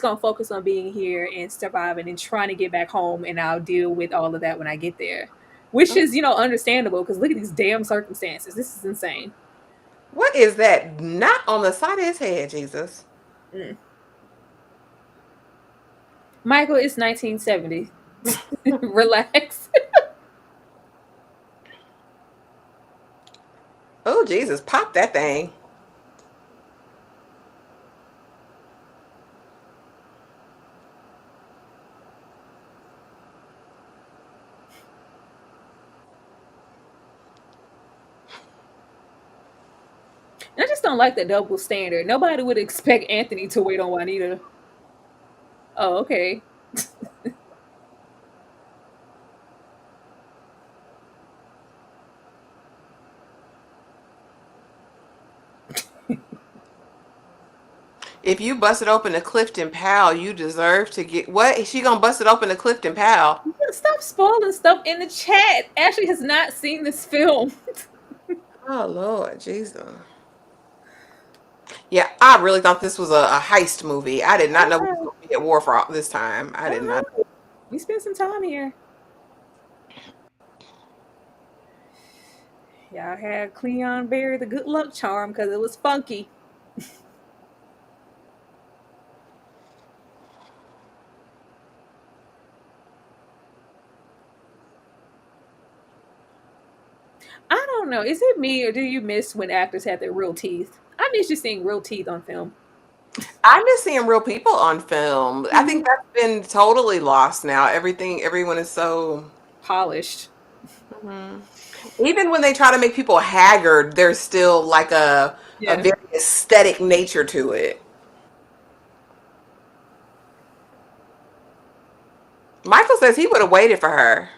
going to focus on being here and surviving and trying to get back home, and I'll deal with all of that when I get there. Which Okay. is, understandable because look at these damn circumstances. This is insane. What is that? Not on the side of his head, Jesus. Mm. Michael, it's 1970. Relax. Oh, Jesus! Pop that thing. I just don't like the double standard. Nobody would expect Anthony to wait on Juanita. Oh, okay. If you busted open a Clifton Powell, you deserve to get what? Is she gonna bust it open to Clifton Powell? Stop spoiling stuff in the chat. Ashley has not seen this film. Oh Lord, Jesus. Yeah, I really thought this was a heist movie. I did not know we was going to be at war for this time. I did not. We spent some time here. Y'all had Cleon bury the good luck charm because it was funky. I don't know. Is it me or do you miss when actors had their real teeth? I miss just seeing real teeth on film. I miss seeing real people on film. I Mhm. think that's been totally lost now. Everyone is so. Polished. Mhm. Even when they try to make people haggard, there's still like a Yeah. very aesthetic nature to it. Michael says he would have waited for her.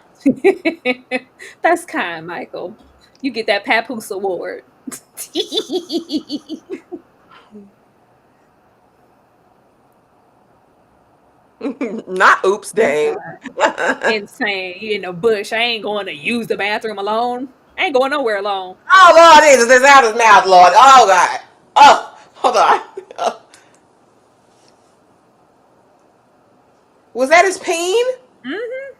That's kind, Michael. You get that Papoose award. Not oops, I'm dang. sorry. Insane. You in the bush. I ain't going to use the bathroom alone. I ain't going nowhere alone. Oh Lord Jesus, it's out his mouth, Lord. Oh God. Oh, hold on. Oh. Was that his peen? Hmm.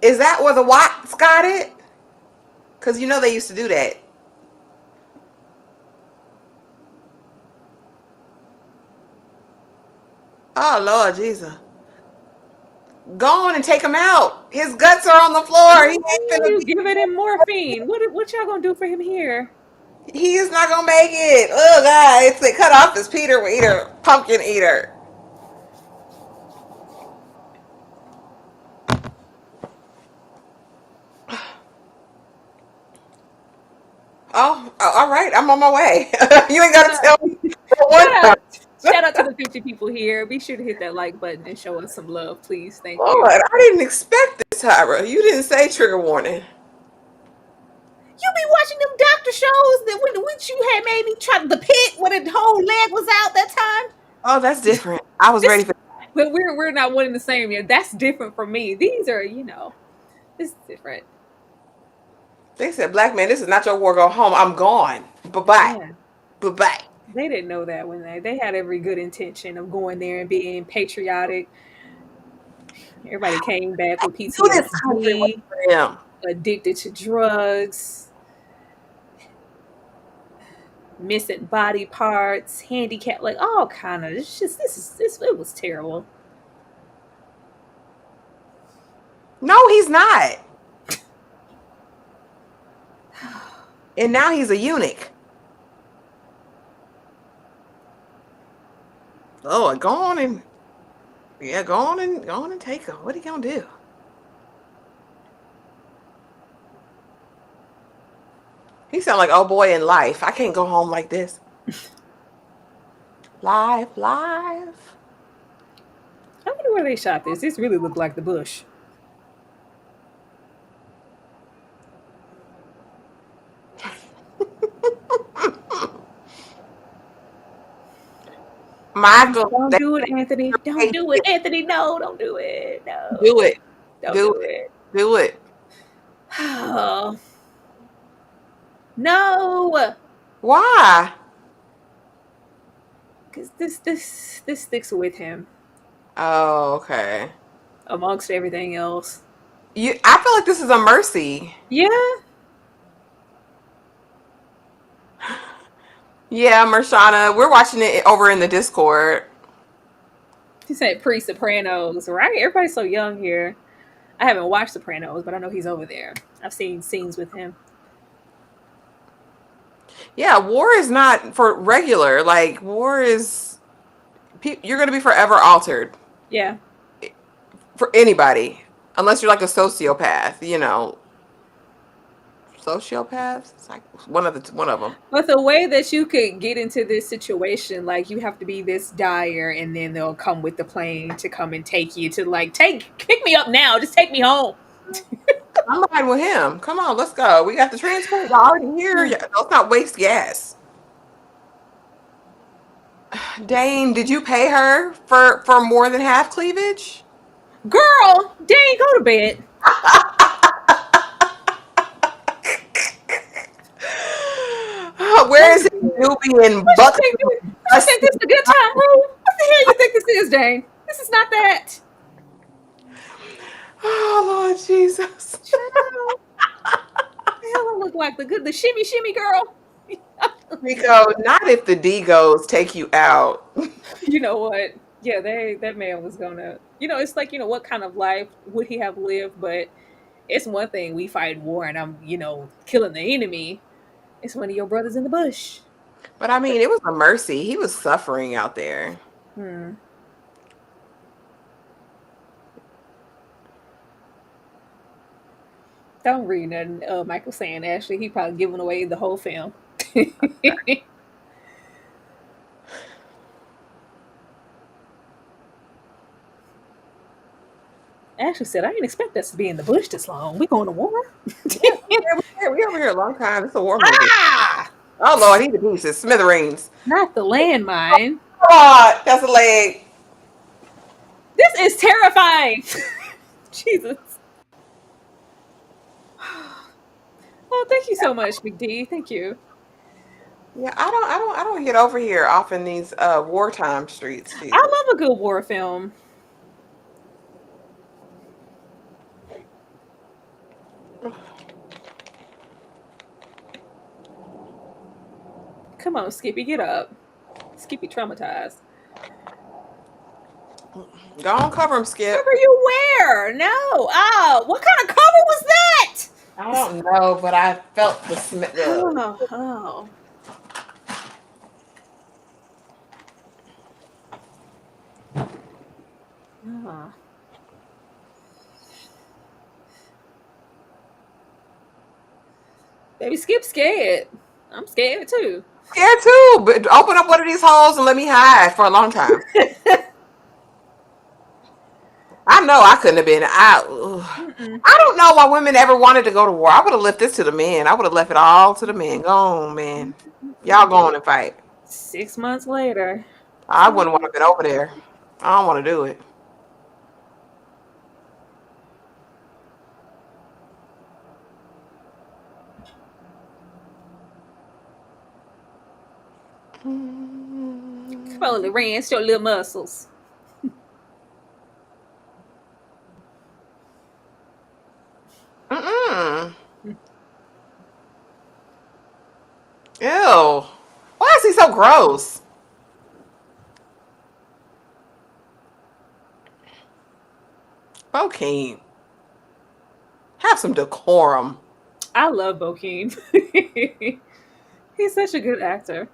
Is that where the Watts got it? Because you know they used to do that. Oh Lord Jesus. Go on and take him out. His guts are on the floor. He ain't finna You be. giving him morphine. What y'all gonna do for him here? He is not gonna make it. Oh God, it's a cut off his Peter eater, pumpkin eater. All right. I'm on my way. You ain't gotta tell me for one Shout time. out shout out to the 50 people here. Be sure to hit that like button and show us some love, please. Thank Lord, you. I didn't expect this, Tyra. You didn't say trigger warning. You be watching them doctor shows that when which you had made me try the pit when the whole leg was out that time. Oh, that's different. I was ready This for. but we're not one and the same yet. That's different from me. These are, this is different. They said, "Black man, this is not your war. Go home. I'm gone. Bye bye. Yeah. Bye bye." They didn't know that when they had every good intention of going there and being patriotic. Everybody came back with Knew this country was PTSD, for them. addicted to drugs, missing body parts, handicapped, like all kind of. It's just this it was terrible. No, he's not. And now he's a eunuch. Oh, go on and yeah, go on and take him. What are you gonna do? He sound like oh boy in life. I can't go home like this. Live, live. I wonder where they shot this. This really looked like the bush. Michael, Don't they do it, Anthony. Don't do it, Anthony. No, don't do it. do No, it. don't Do do it. it. Do it. Oh, no, Why? because this sticks with him Oh, okay. amongst everything else. I feel like this is a mercy. Yeah, Yeah, Mershana, we're watching it over in the Discord. he said pre-Sopranos, right? Everybody's so young here. I haven't watched Sopranos, but I know he's over there. I've seen scenes with him. Yeah, war is not for regular. Like war is you're going to be forever altered Yeah. for anybody unless you're like a sociopath, Sociopaths? It's like one of them. But the way that you could get into this situation, like you have to be this dire, and then they'll come with the plane to come and take you to like pick me up now, just take me home. I'm riding with him. Come on, let's go. We got the transport already here. Yeah, let's not waste gas. Dane, did you pay her for more than half cleavage? Girl, dang, go to bed. Go Where to is his bed. Nubian What you buck? think? What you think this is a good time, Rue? What the hell you think this is, Dane? This is not that. Oh Lord Jesus. Child, the hell I look like the shimmy shimmy girl. Rico, not if the D goes take you out. You know what? Yeah, that man was gonna. It's like what kind of life would he have lived? But it's one thing we fight war and I'm killing the enemy. It's one of your brothers in the bush. But I mean, it was a mercy. He was suffering out there. Hmm. Don't read nothing. Michael saying Ashley, he probably giving away the whole film. Ashley said, "I didn't expect us to be in the bush this long. We going to war?" We over here a long time. It's a war movie. Ah, Oh Lord, he's the pieces. Smithereens. not the landmine. God, that's a leg. This is terrifying. Jesus. Well, thank you so much, Big D. Thank you. Yeah, I don't get over here off in these wartime streets. I Jesus. love a good war film. Come on, Skippy, get up. Skippy traumatized. Go on, cover him, Skip. Cover you where? No. Oh, what kind of cover was that? I don't know, but I felt the smell. Oh, oh. Oh. Baby Skip scared. I'm scared too. Scared too, but open up one of these holes and let me hide for a long time. I know I couldn't have been out. Mm-mm. I don't know why women ever wanted to go to war. I would have left this to the men. I would have left it all to the men. Go on, man. Y'all go on and fight. 6 months later. I wouldn't want to been over there. I don't want to do it. Come on, Larenz, show little muscles. Mm-mm. Ew. Why is he so gross? Bokeem. Have some decorum. I love Bokeem. He's such a good actor.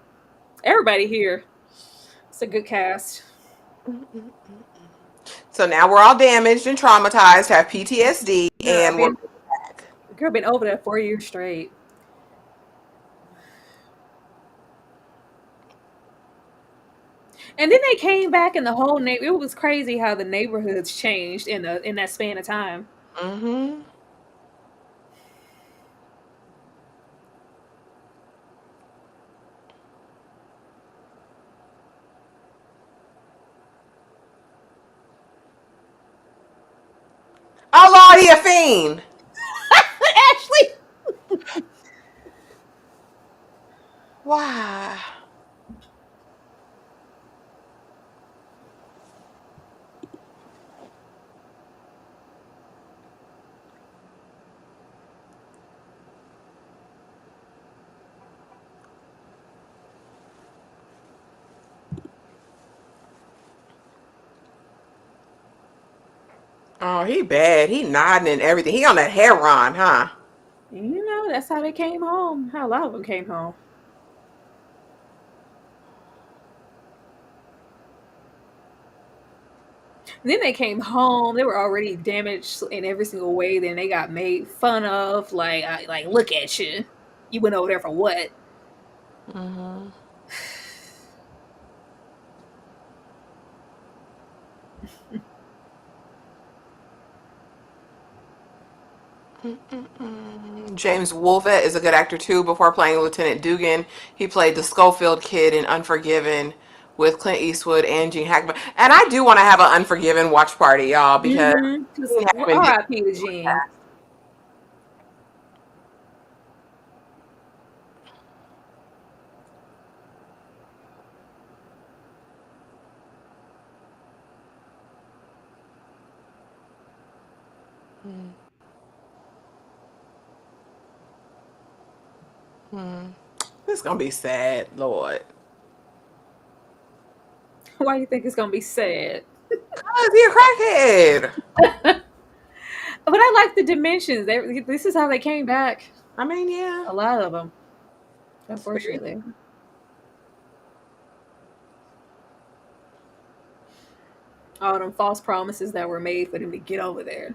Everybody here. It's a good cast. So now we're all damaged and traumatized, have PTSD, Girl and we're been girl been over there 4 years straight. And then they came back and the whole it was crazy how the neighborhoods changed in that span of time. mm-hmm. Oh Lord, he a fiend. Ashley. Why? Oh, he bad. He nodding and everything. He on that heron, huh? You know, that's how they came home. How a lot of them came home. And then they came home. They were already damaged in every single way. Then they got made fun of. Like look at you. You went over there for what? Mm-hmm. James Woolvett is a good actor too. Before playing Lieutenant Dugan, he played the Schofield kid in Unforgiven with Clint Eastwood and Gene Hackman. And I do want to have an Unforgiven watch party, y'all, because Gene Hackman did. R.I.P. to Gene. This is gonna be sad, Lord. Why do you think it's gonna be sad? Cause he a crackhead. But I like the dimensions. This is how they came back. I mean, yeah. A lot of them, That's weird. unfortunately. All them false promises that were made for them to get over there.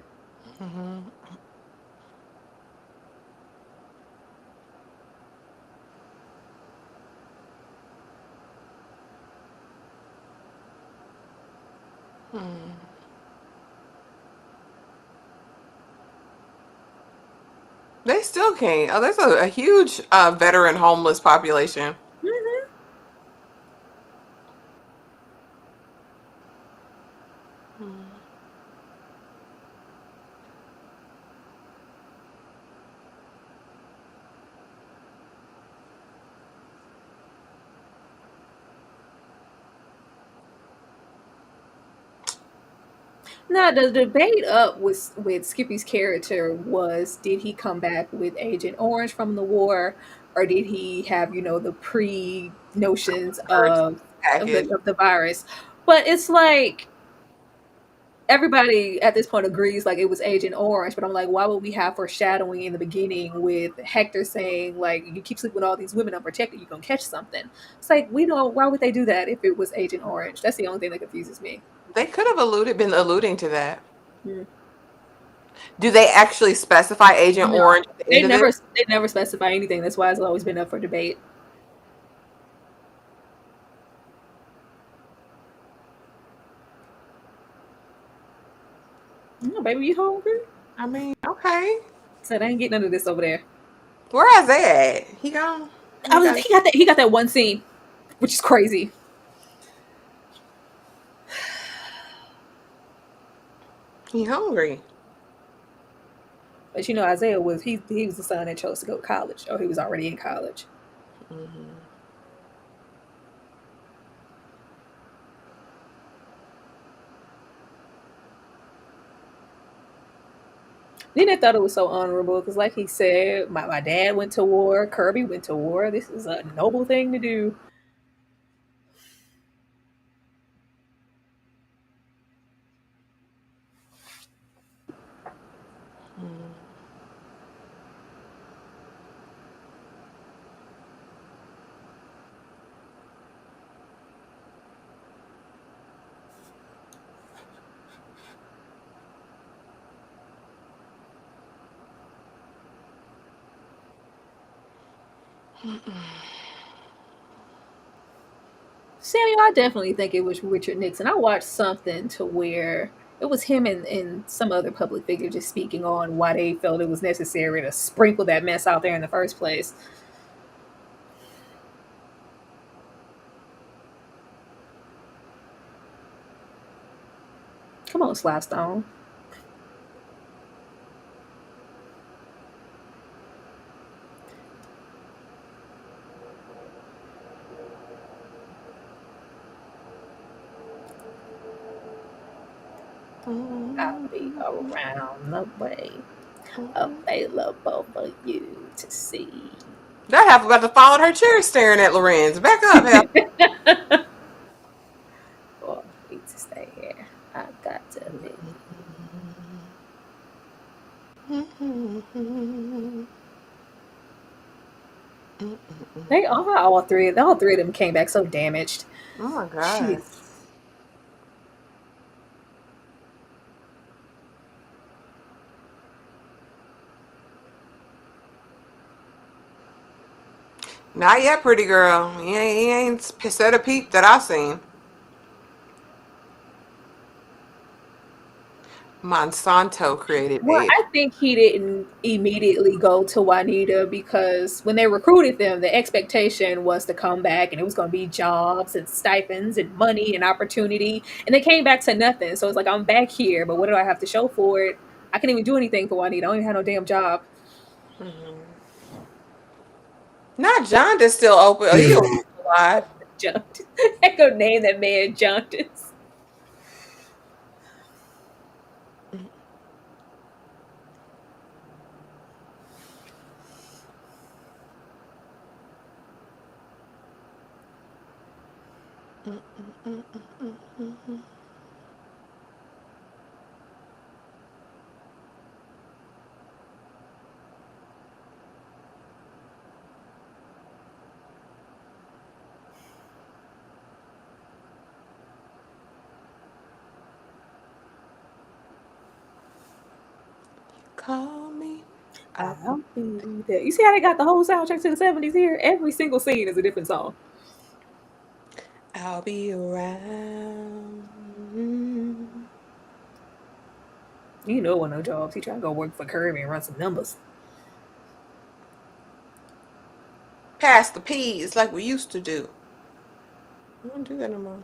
Hmm. They still can't. Oh, there's a huge veteran homeless population. Hmm. Now the debate up with Skippy's character was, did he come back with Agent Orange from the war, or did he have, the pre notions First of package. the virus? But it's like everybody at this point agrees like it was Agent Orange, but I'm like, why would we have foreshadowing in the beginning with Hector saying like, you keep sleeping with all these women unprotected, you're gonna catch something? It's like, we know, why would they do that if it was Agent Orange? That's the only thing that confuses me. They could have been alluding to that. Hmm. Do they actually specify Agent No, Orange at the end of this? they never specify anything. That's why it's always been up for debate. No, baby, you hungry? I mean, okay. Said I ain't getting none of this over there. Where Isaiah at? He gone? I He was, got he got that one scene, which is crazy. he hungry. But Isaiah was he was the son that chose to go to college, or he was already in college. Hmm. Then I thought it was so honorable because, like he said, my dad went to war, Kirby went to war. This is a noble thing to do. Samuel, I definitely think it was Richard Nixon. I watched something to where it was him and some other public figure just speaking on why they felt it was necessary to sprinkle that mess out there in the first place. Come on, Slapstone. I'll be around the way, available for you to see. That half about to fall in her chair staring at Lorenz. Back up, half. For me to stay here, I got to be. They all three of them came back so damaged. Oh my god. Jeez. Not yet, pretty girl. He ain't said a peep that I seen. Monsanto created Well, babe. I think he didn't immediately go to Juanita because when they recruited them, the expectation was to come back and it was going to be jobs and stipends and money and opportunity. And they came back to nothing. So it's like, I'm back here, but what do I have to show for it? I can't even do anything for Juanita. I don't even have no damn job. Not John is still open. Oh, he alive. John, I go name that man Jaundice. call me, I'll I'll be there. You see how they got the whole soundtrack to the 70s here? Every single scene is a different song. I'll be around. You know, one no jobs. He trying to go work for Kirby and run some numbers. Pass the peas like we used to do. We don't do that no more.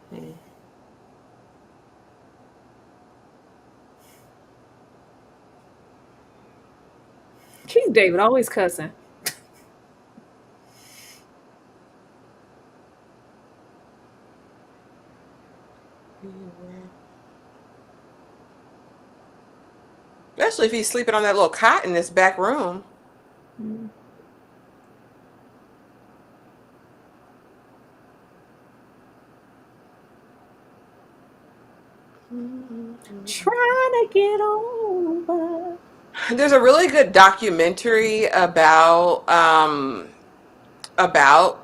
Hmm. Keith David always cussing. Especially if he's sleeping on that little cot in this back room. Mm. Trying to get over. There's a really good documentary about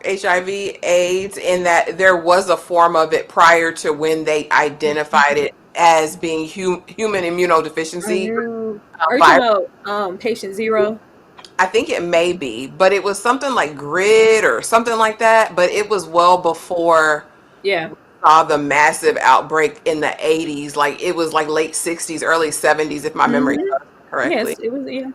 HIV AIDS in that there was a form of it prior to when they identified it as being human I immunodeficiency knew. Are you talking virus. about Patient Zero? I think it may be, but it was something like grid or something like that, but it was well before Yeah. saw the massive outbreak in the 80s. Like it was like late 60s, early 70s if my memory Mm-hmm. serves correctly. Yes, it was. Yeah.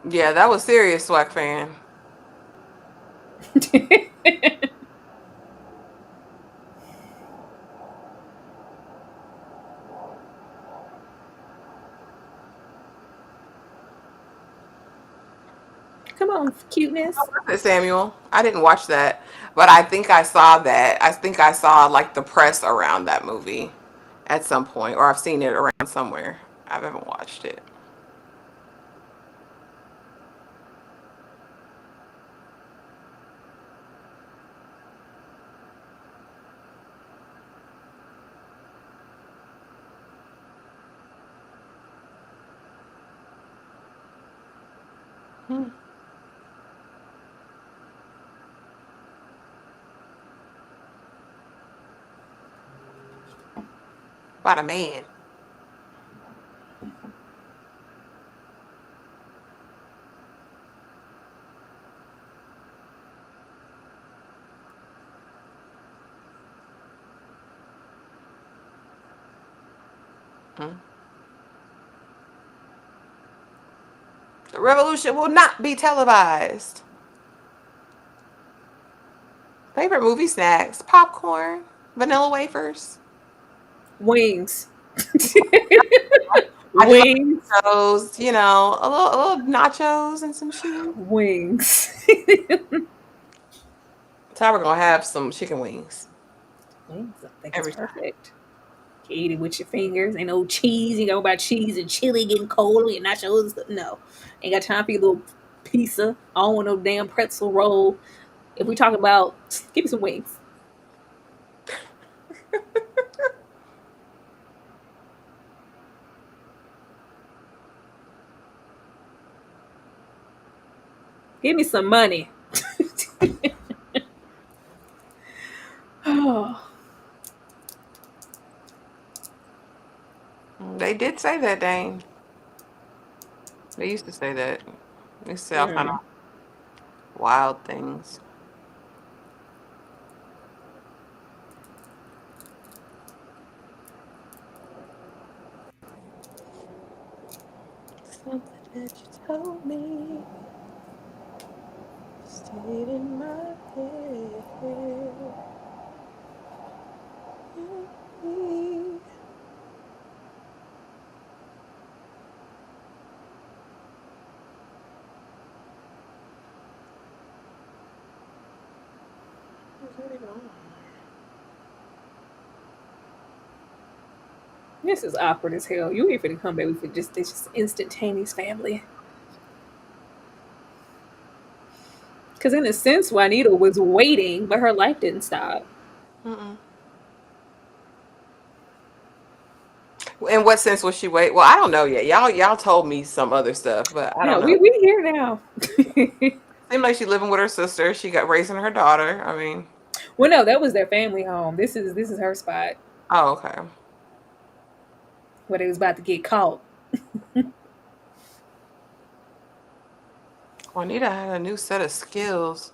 Yeah, that was serious, Swag fan. Come on, cuteness. Samuel. I didn't watch that, but I think I saw that. I think I saw like the press around that movie at some point, or I've seen it around somewhere. I haven't watched it. Hmm. About a man. Hmm. The revolution will not be televised. Favorite movie snacks: popcorn, vanilla wafers. Wings. I do like Wings. nachos. You know, a little nachos and some cheese. Wings. So we're gonna have some chicken wings Wings, I think it's every time. perfect. You eat it with your fingers. Ain't no cheese. You go about cheese and chili getting cold and nachos. No. Ain't got time for your little pizza. I don't want no damn pretzel roll. If we talk about, give me some wings. Give me some money. Oh, They did say that, Dane. They used to say that. They say all kind of mm. wild things. Something that you told me stayed in my head. Where's that even on? This is awkward as hell. You ain't finna come back with just instantaneous family. Because in a sense, Juanita was waiting, but her life didn't stop. Mm-mm. In what sense was she wait? Well, I don't know yet. Y'all told me some other stuff, but I Yeah, don't we know. we here now. Seemed like she living with her sister. She got raising her daughter. I mean, Well, no, that was their family home. This is her spot oh, okay. where they was about to get caught. Juanita had a new set of skills,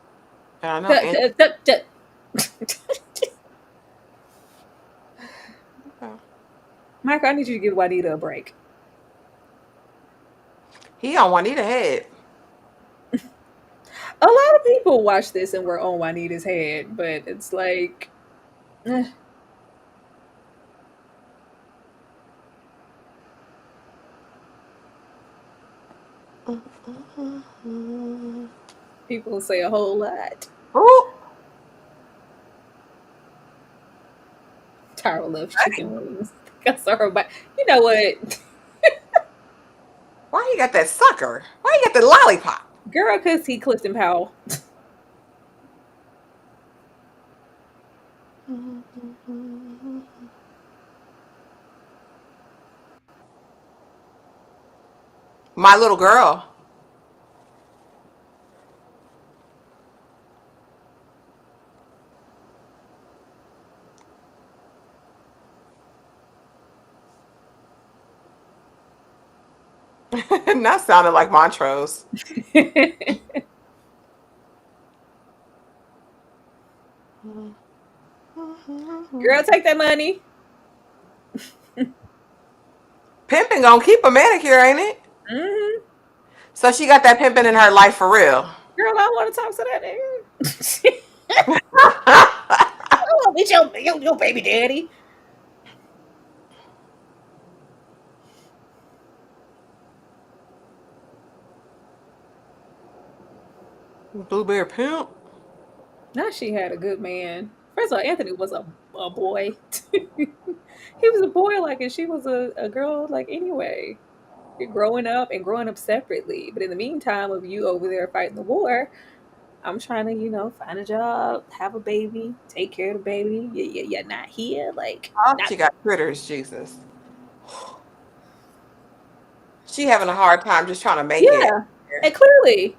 and I know Duh, Andy. duh, duh, duh. Michael, I need you to give Juanita a break. He on Juanita head. A lot of people watch this and were on Juanita's head, but it's like, eh, people say a whole lot. Ooh, Tara loves chicken wings. I saw her, but you know what, why you got that sucker? Why you got the lollipop? girl? Cause he Clifton Powell. My little girl. That sounded like Montrose. Girl, take that money. Pimping gonna keep a manicure, ain't it? Hmm. So she got that pimping in her life for real. Girl, I want to talk to that nigga. Oh, it's your baby daddy. Blueberry pimp. Now she had a good man. First of all, Anthony was a boy. He was a boy, like, and she was a girl, like, anyway. You're growing up separately. But in the meantime, of you over there fighting the war, I'm trying to, find a job, have a baby, take care of the baby. You're not here, like, Oh, not. she got critters, Jesus. She having a hard time just trying to make it. Yeah, and clearly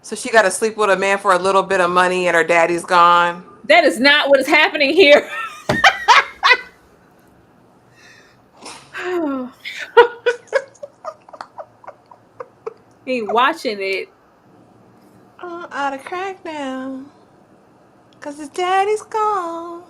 So she got to sleep with a man for a little bit of money and her daddy's gone. that is not what is happening here. He watching it. Out of crack now. Because his daddy's gone.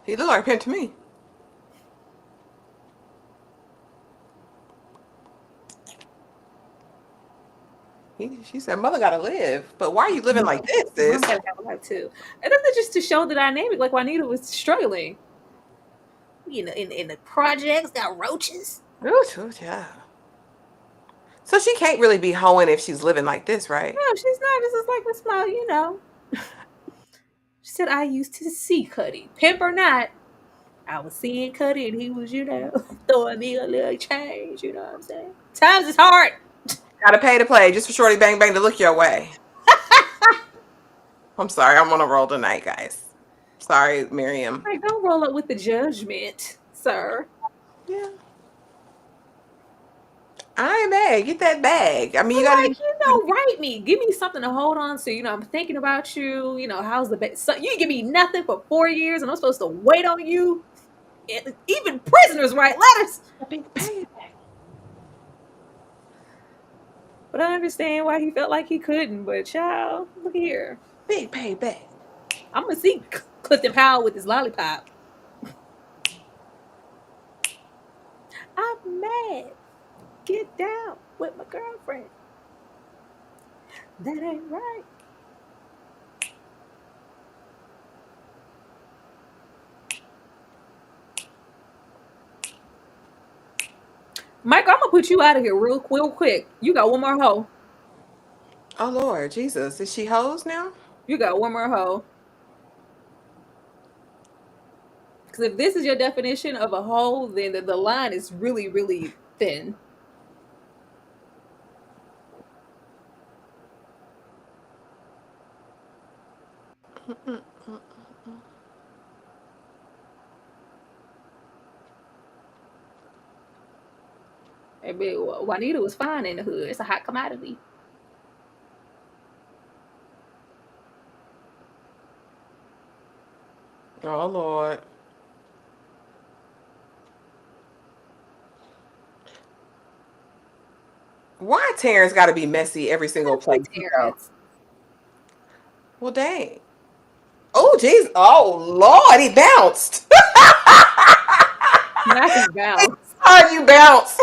He looked like a pimp to me. She said, Mother got to live. But why are you living like this, Mom sis? gotta have a life too. And that's just to show the dynamic. Like Juanita was struggling. In the projects, got roaches. Ooh, yeah. So she can't really be hoeing if she's living like this, right? No, she's not. This is like a small. She said, I used to see Cuddy. Pimp or not, I was seeing Cuddy and he was, throwing me a little change, you know what I'm saying? Times is hard. Gotta pay to play just for Shorty Bang Bang to look your way. I'm sorry, I'm on a roll tonight, guys. Sorry, Miriam. Like, don't roll up with the judgment, sir. Yeah. I ain't mad. Get that bag. I mean, But you gotta like, write me. Give me something to hold on to. I'm thinking about you. How's the best? So you give me nothing for 4 years and I'm supposed to wait on you? Even prisoners write letters. a big payback. But I understand why he felt like he couldn't. But child, look here. Big payback. I'm gonna see Clifton Powell with his lollipop. I'm mad. Get down with my girlfriend. That ain't right. Mike, I'm gonna put you out of here real quick. You got one more hoe. Oh Lord, Jesus, is she hoes now? You got one more hoe. Because if this is your definition of a hoe, then the line is really thin. Maybe Juanita was fine in the hood. It's a hot commodity. Oh Lord. Why Terrence got to be messy every single Hey, place he go? Terrence. Well, dang. Oh, jeez. Oh, Lord, he bounced. Not his bounce. How you bounce?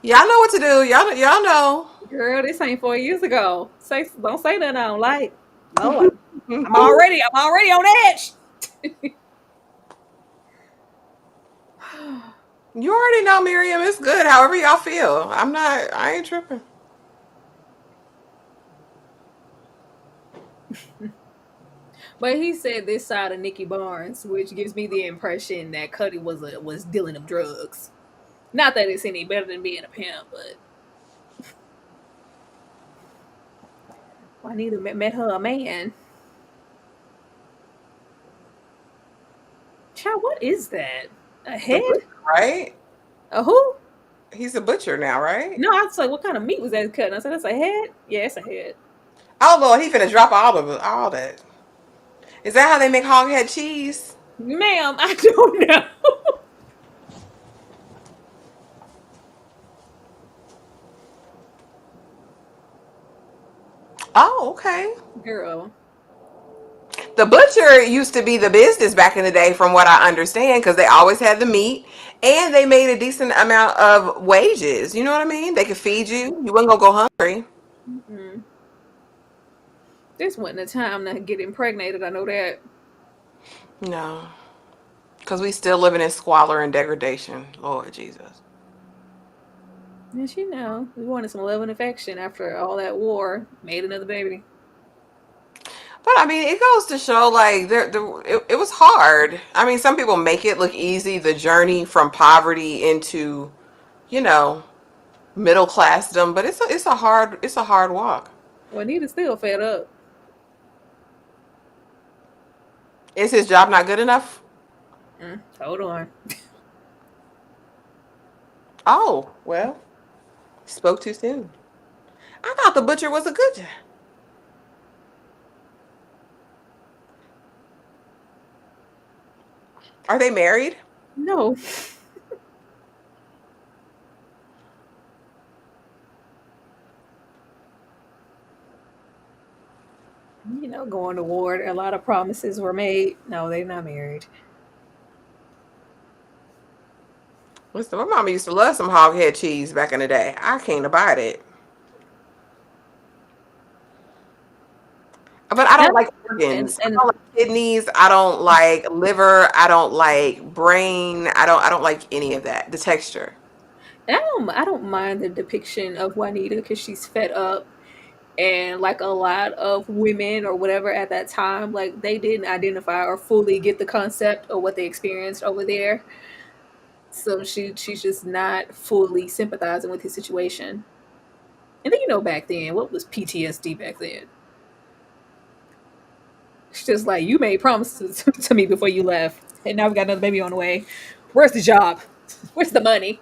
Y'all know what to do. Y'all know. Girl, this ain't 4 years ago. Don't say nothing I don't like. Lord, I'm already on edge. You already know, Miriam. It's good. However y'all feel. I ain't tripping. But he said this side of Nikki Barnes, which gives me the impression that Cuddy was dealing them drugs. Not that it's any better than being a pimp, but Juanita met her a man. Child, what is that? A The head? butcher, right? A who? He's a butcher now, right? No, I was like, what kind of meat was that cut? And I said, that's a head? Yeah, it's a head. Oh Lord, he finna drop all of it, all that. Is that how they make hog head cheese? Ma'am, I don't know. Oh, okay. Girl. The butcher used to be the business back in the day, from what I understand, because they always had the meat and they made a decent amount of wages. You know what I mean? They could feed you. You wasn't gonna go hungry. Mm-mm. This wasn't a time to get impregnated, I know that. No, because we still living in squalor and degradation. Lord Jesus. Yes, we wanted some love and affection after all that war. Made another baby. But I mean, it goes to show like it was hard. I mean, some people make it look easy, the journey from poverty into, you know, middle classdom, but it's a hard walk. Juanita's still fed up. Is his job not good enough? Hold on. Oh, well, spoke too soon. I thought the butcher was a good job. Are they married? No. Going to war, a lot of promises were made. No, they're not married. Listen, my mama used to love some hog head cheese back in the day. I can't abide it. But I And, don't like and, organs. I and don't like kidneys. I don't like liver. I don't like brain. I don't like any of that. The texture. I don't mind the depiction of Juanita because she's fed up, and like a lot of women or whatever at that time, like they didn't identify or fully get the concept of what they experienced over there. So she's just not fully sympathizing with his situation. And then back then, what was PTSD back then? It's just like you made promises to me before you left, and now we got another baby on the way. Where's the job? Where's the money?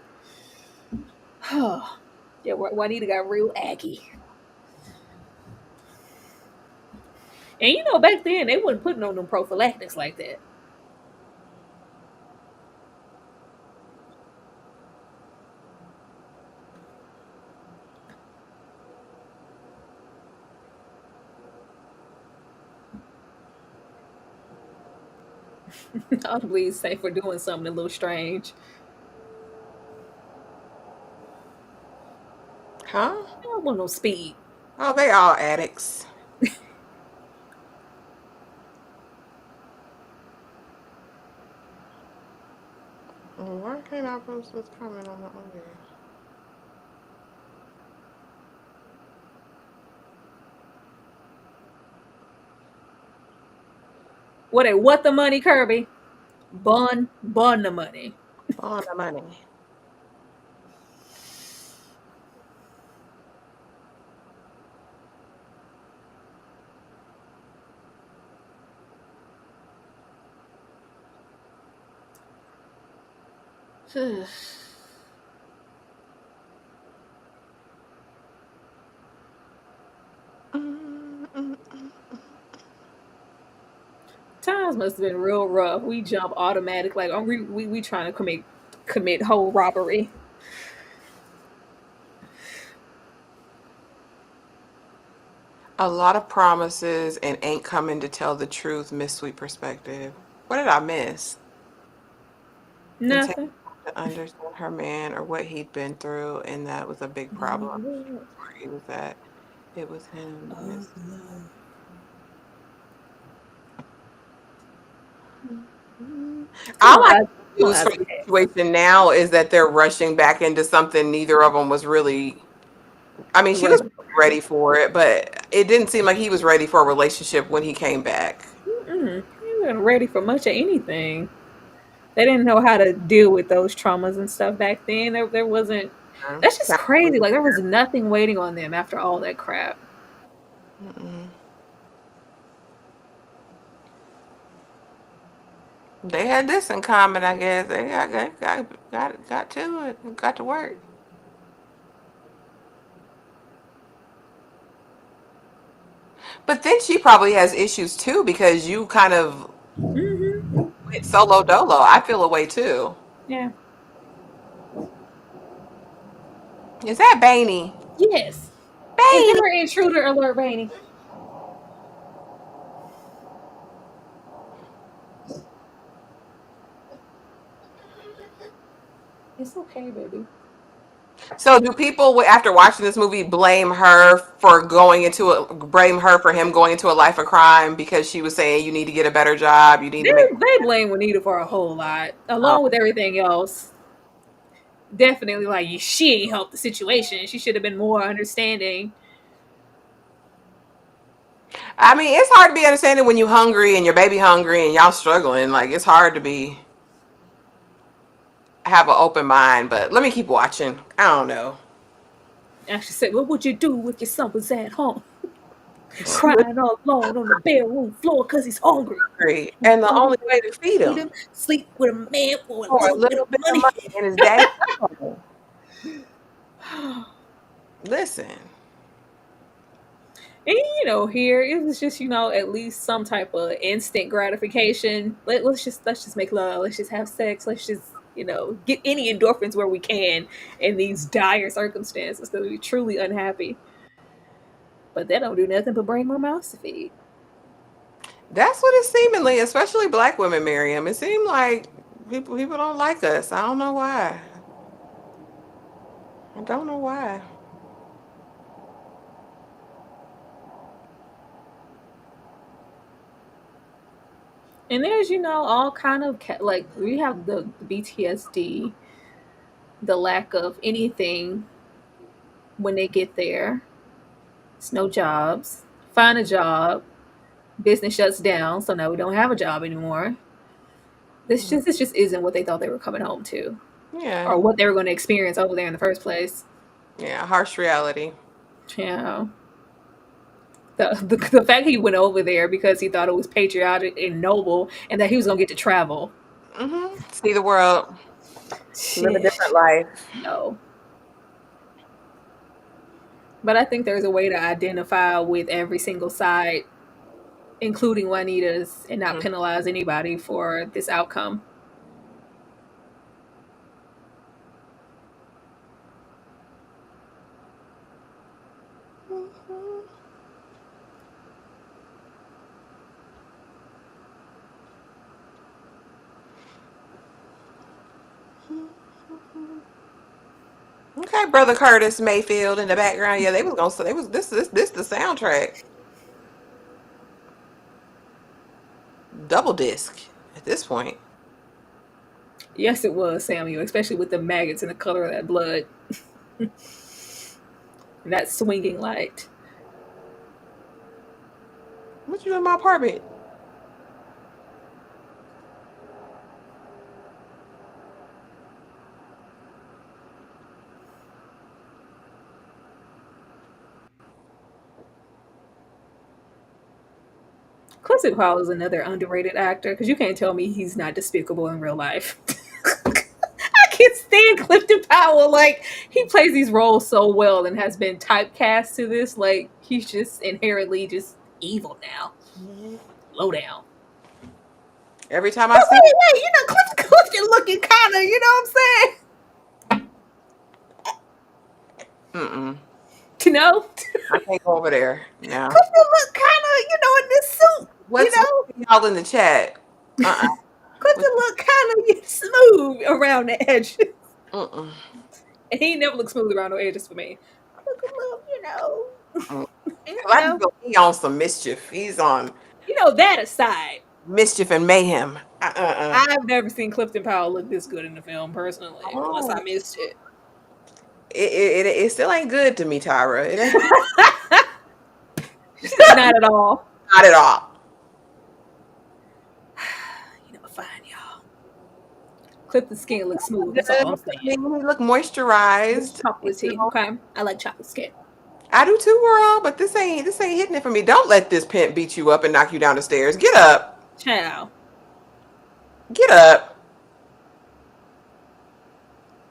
Yeah, Juanita got real aggy. And back then they wasn't putting on them prophylactics like that. Audibly say for doing something a little strange. Huh? I don't want no speed. Oh, they all addicts. Why can't I post this comment on the other? What the money, Kirby? Bun the money. On the money. Times must have been real rough. We jump automatic, like oh, we trying to commit whole robbery. A lot of promises and ain't coming to tell the truth, Miss Sweet Perspective. What did I miss? And take Nothing. to understand her man or what he'd been through, and that was a big problem where he was at. It was him, Of Miss. love. Come All I on, come use on, for the situation now is that they're rushing back into something neither of them was really. I mean, she was ready. ready for it, but it didn't seem like he was ready for a relationship when he came back. They weren't ready for much of anything. They didn't know how to deal with those traumas and stuff back then. There wasn't. That's just Sounds crazy. weird. Like there was nothing waiting on them after all that crap. Mm-mm. They had this in common, I guess. They got to it, got to work. But then she probably has issues too because you kind of Hmm. went solo dolo. I feel a way too. Yeah. Is that Baney? Yes. Is Baney. there an intruder alert, Rainy? It's okay, baby. So do people after watching this movie blame her for him going into a life of crime because she was saying you need to get a better job, you need They to make. they blame Juanita for a whole lot, Um, along with everything else. Definitely, like she ain't helped the situation. She should have been more understanding. I mean, it's hard to be understanding when you're hungry and your baby hungry and y'all struggling. Like it's hard to be have an open mind. But let me keep watching. I don't know. And she said, "What would you do if your son was at home, crying all alone on the bedroom floor because he's hungry? Hungry, You and the go only way to feed feed him him, sleep with a man for a for a little bit of little bit of money." money and his daddy. Listen, And here it was just at least some type of instant gratification. Let's just make love. Let's just have sex. Let's just get any endorphins where we can in these dire circumstances because we're truly unhappy. But they don't do nothing but bring more mouths to feed. that's what it's seemingly, especially black women, Miriam. It seemed like people don't like us. I don't know why. I don't know why. And there's all kind of like we have the PTSD, the lack of anything when they get there. It's no jobs. Find a job. Business shuts down, so now we don't have a job anymore. This just isn't what they thought they were coming home to, Yeah, or what they were going to experience over there in the first place. yeah, harsh reality. You know, the fact he went over there because he thought it was patriotic and noble, and that he was going to get to travel. See the world, live a Shit, different life. no. But I think there's a way to identify with every single side, including Juanita's, and not penalize anybody for this outcome. Okay, brother Curtis Mayfield in the background. Yeah, they was gonna say they was this the soundtrack. Double disc at this point. Yes, it was Samuel, especially with the maggots and the color of that blood. That swinging light. What you in my apartment? Clifton Powell is another underrated actor because you can't tell me he's not despicable in real life. I can't stand Clifton Powell. Like, he plays these roles so well and has been typecast to this. Like, he's just inherently just evil now. Mhm. Low down. Every time I But see, wait, Clifton looking kind of, you know what I'm saying? mm-mm, You know? I can't go over there. No. Clifton look kind of, in this suit, you What's know? y'all in the chat? Uh-uh. What, Clifton look kind of smooth around the edges. mm-mm, And he never looks smooth around the edges for me. Look a little, mm-mm. you 'Cause I just know, feel he on some mischief. He's on that aside, mischief and mayhem. I've never seen Clifton Powell look this good in the film personally, unless I Oh, missed it. it still ain't good to me, Tyra. It ain't Not at all. not at all. Fine, y'all. Clifton's skin looks smooth. That's Good. all I'm I saying. mean, he look It's moisturized. chocolatey. Okay, I like chocolate skin. I do too, girl. But this ain't hitting it for me. Don't let this pimp beat you up and knock you down the stairs. Get up. Ciao. Get up.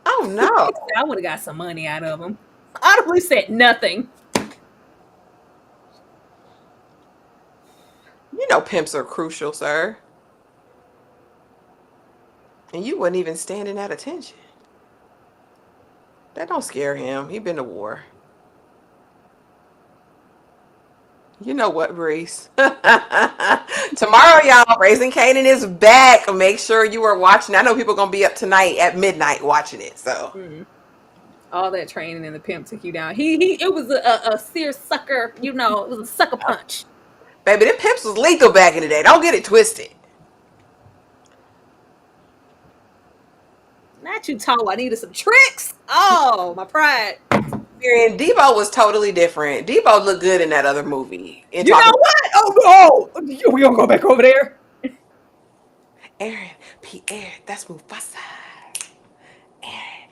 Oh no. I would have got some money out of him. Audibly said nothing. You know pimps are crucial, sir. And you wasn't even standing at attention. That don't scare him. He been to war. You know what, Reese? Tomorrow, y'all, Raising Canaan is back. Make sure you are watching. I know people gonna be up tonight at midnight watching it. So, Mm. All that training and the pimp took you down. He it was a seersucker, it was a sucker punch. baby, them pimps was lethal back in the day. Don't get it twisted. Not too tall. I needed some tricks. Oh, my pride. And Debo was totally different. Debo looked good in that other movie. And You know talking, what? Oh, no. We gonna go back over there. Aaron, Pierre, that's Mufasa. Aaron.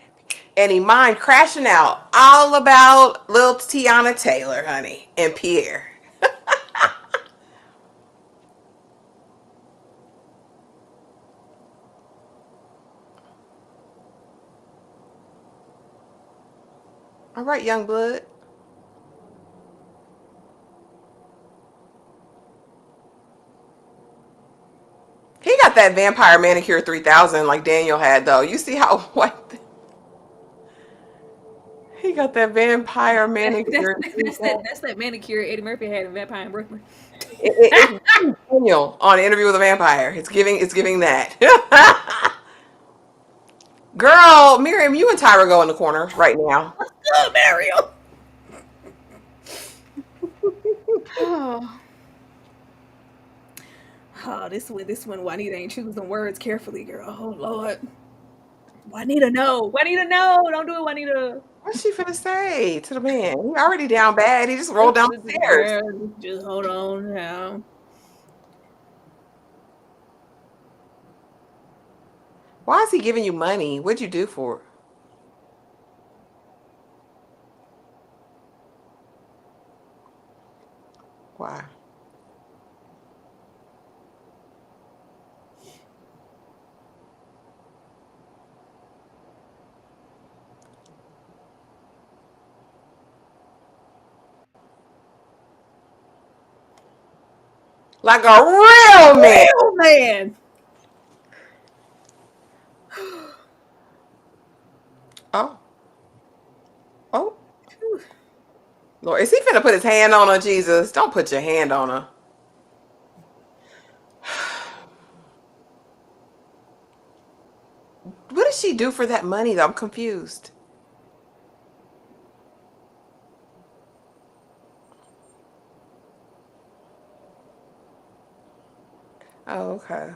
And he mind crashing out all about little Tiana Taylor, honey, and Pierre. All right, young blood. He got that vampire manicure 3000 like Daniel had though. You see how white he got that vampire That's manicure. that's that that's that manicure Eddie Murphy had in Vampire in Brooklyn. It's Daniel on Interview with a Vampire. It's giving that. Girl, Miriam, you and Tyra go in the corner right now. Oh, Mario. Oh, this one, Juanita ain't choosing words carefully, girl. Oh Lord, Juanita, no, Juanita, no, don't do it, Juanita. What's she finna say to the man? He already down bad. He just rolled down the stairs. Just hold on now. Why is he giving you money? What'd you do for it? Why? Like a real man. Real man. Oh, oh. Lord, is he finna put his hand on her, Jesus? Don't put your hand on her. What did she do for that money, though? I'm confused. Oh, okay.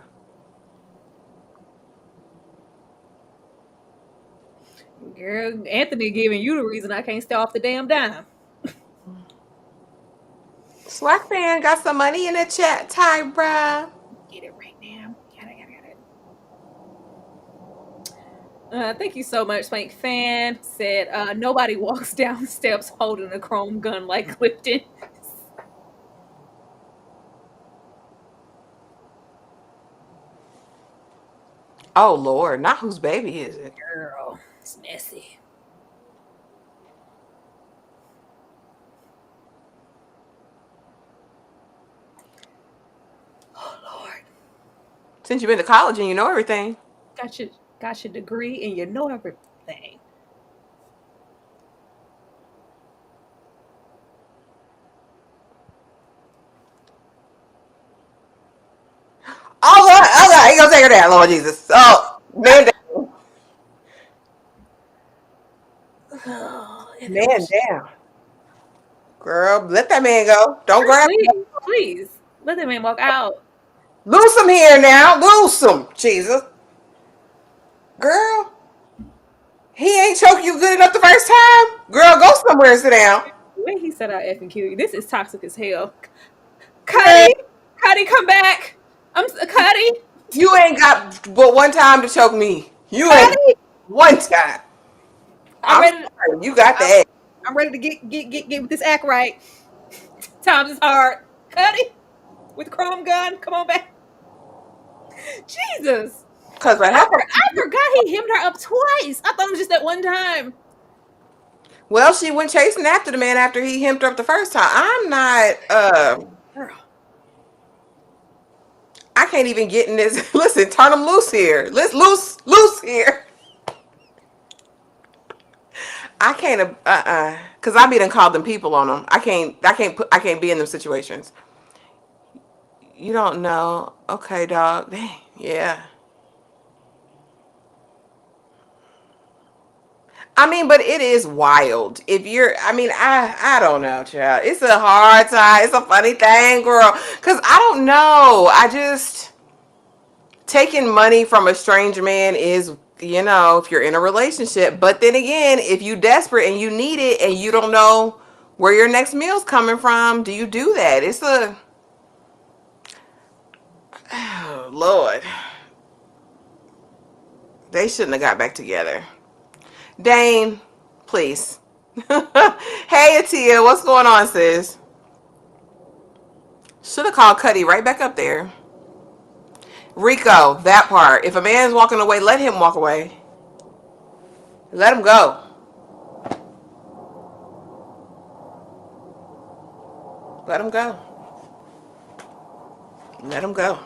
Girl, Anthony giving you the reason I can't stay off the damn dime. Slack fan got some money in the chat, Tyra. Get it right now. Got it. Thank you so much, Spank Fan. Said nobody walks down steps holding a chrome gun like Clifton. Oh Lord, not whose baby is it? Girl, it's messy. Oh Lord, Since you've been to college and you know everything. got your got your degree and you know everything. Oh Lord, oh God, he gonna take her down, Lord Jesus. Oh man, Oh, and then man down. Girl, let that man go. Don't grab him. please, please let that man walk out. Loose him here now. Loose him, Jesus. Girl, he ain't choke you good enough the first time. Girl, go somewhere and sit down. The way he said I F and Q, this is toxic as hell. Man, Cuddy, Cuddy, come back. I'm Cuddy. you ain't got but one time to choke me. You ain't Cuddy, one time. I'm I'm ready. sorry. You got I'm, that. I'm ready to get with this act right. Times is hard. Cuddy with the chrome gun. Come on back. Jesus. Cause what happened? I forgot he hemmed her up twice. I thought it was just that one time. Well, she went chasing after the man after he hemped her up the first time. I'm not. Girl. I can't even get in this. Listen, turn them loose here. Let's loose here. I can't. Cause I be done called them people on them. I can't be in them situations. You don't know. Okay, dog. Dang. Yeah. I mean, but it is wild. If you're, I mean, I don't know, child. It's a hard time. It's a funny thing, girl. Cause I don't know. I just taking money from a strange man is, if you're in a relationship. But then again, if you desperate and you need it and you don't know where your next meal's coming from, do you do that? It's a, oh Lord, they shouldn't have got back together. Dane, please. Hey, Atia, what's going on, sis? Should have called Cuddy right back up there. Rico, that part. If a man's walking away, let him walk away. Let him go. Let him go. Let him go.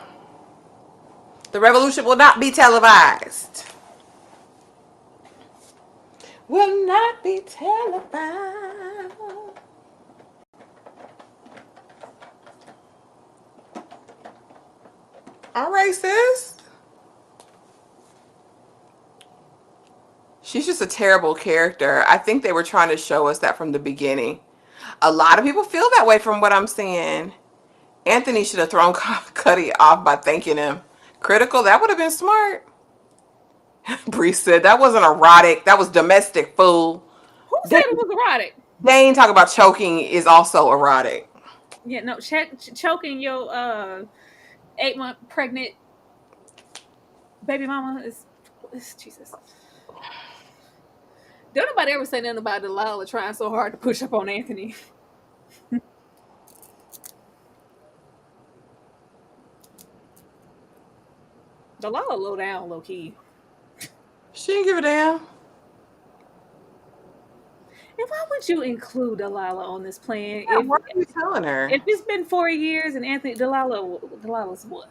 The revolution will not be televised. Will not be televised. All right, sis. She's just a terrible character. I think they were trying to show us that from the beginning. A lot of people feel that way from what I'm seeing. Anthony should have thrown Cuddy off by thanking him. Critical, that would have been smart. Bree said that wasn't erotic. That was domestic, fool. Who said it was erotic? Dane talk about choking is also erotic. Yeah, no, choking your 8-month pregnant baby mama is Jesus. Don't nobody ever say nothing about Delilah trying so hard to push up on Anthony. Delilah low down, low key. She didn't give a damn. And why would you include Delilah on this plan? Yeah, what are you telling her? If it's been 4 years and Delilah's what?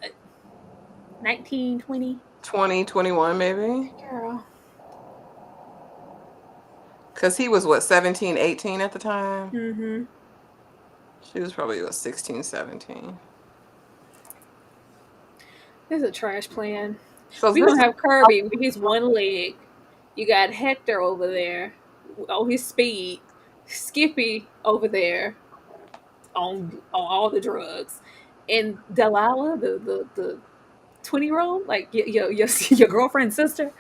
19, 20? 20, 21 maybe. Girl. Because he was, what, 17, 18 at the time? Mm-hmm. She was probably, what, 16, 17. This is a trash plan. So We're this going to have Kirby with his one leg. You got Hector over there on his speed. Skippy over there on all the drugs. And Delilah, the 20-year-old, like your girlfriend's sister.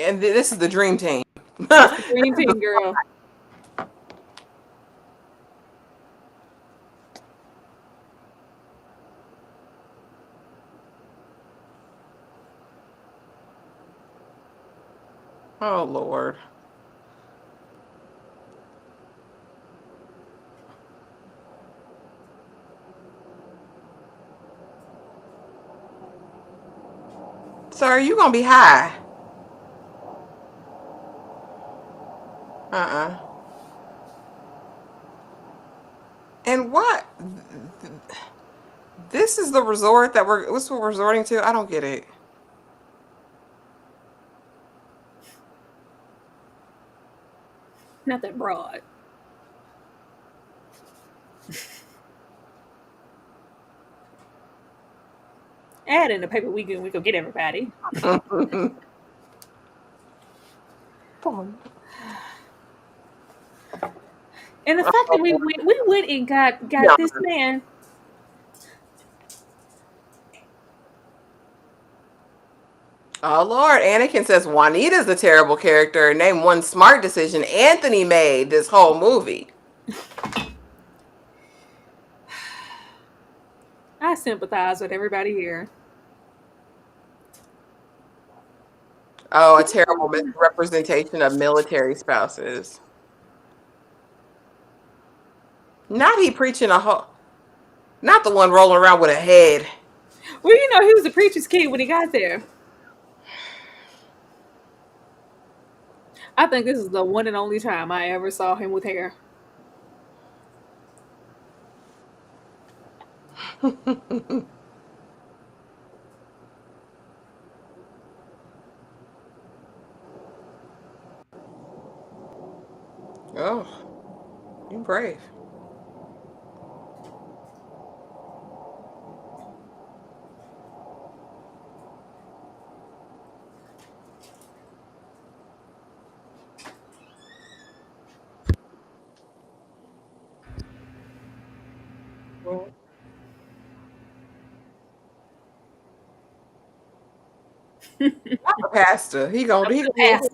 And this is the dream team. This the dream team, girl. Oh Lord. Sir, you gonna be high. Uh-uh. And what? This is the resort that we're resorting to? I don't get it. Not that broad. Add in the paper we go get everybody. And the fact that we went and got Yeah. this man. Oh Lord, Anakin says Juanita's a terrible character. Name one smart decision Anthony made this whole movie. I sympathize with everybody here. Oh, a terrible misrepresentation of military spouses. Not he preaching a whole, not the one rolling around with a head. Well, you know, he was a preacher's kid when he got there. I think this is the one and only time I ever saw him with hair. Oh, you brave. Not the pastor. He The gonna pastor.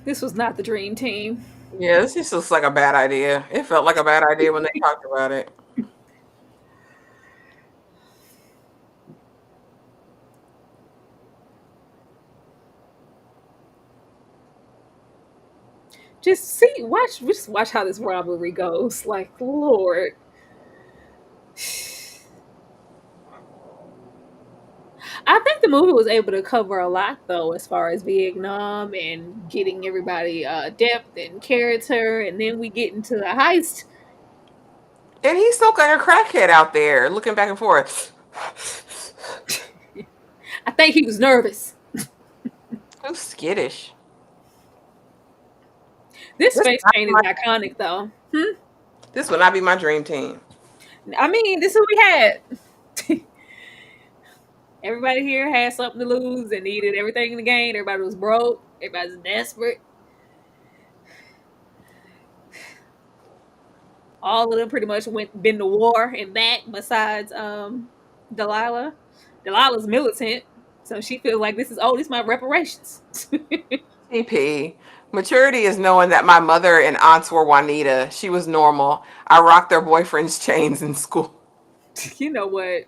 This was not the dream team. Yeah, this just looks like a bad idea. It felt like a bad idea when they talked about it. Just watch how this rivalry goes. Like, Lord. I think the movie was able to cover a lot, though, as far as Vietnam and getting everybody depth and character, and then we get into the heist. And he's still got a crackhead out there looking back and forth. I think he was nervous. Who's skittish? This This face would paint is not be iconic, though. this would not be my dream team. I mean, this is what we had. Everybody here had something to lose and needed everything in the game. Everybody was broke. Everybody's desperate. All of them pretty much been to war and back. Besides Delilah, Delilah's militant, so she feels like this is my reparations. TP. Maturity is knowing that my mother and aunts were Juanita. She was normal. I rocked their boyfriend's chains in school. You know what?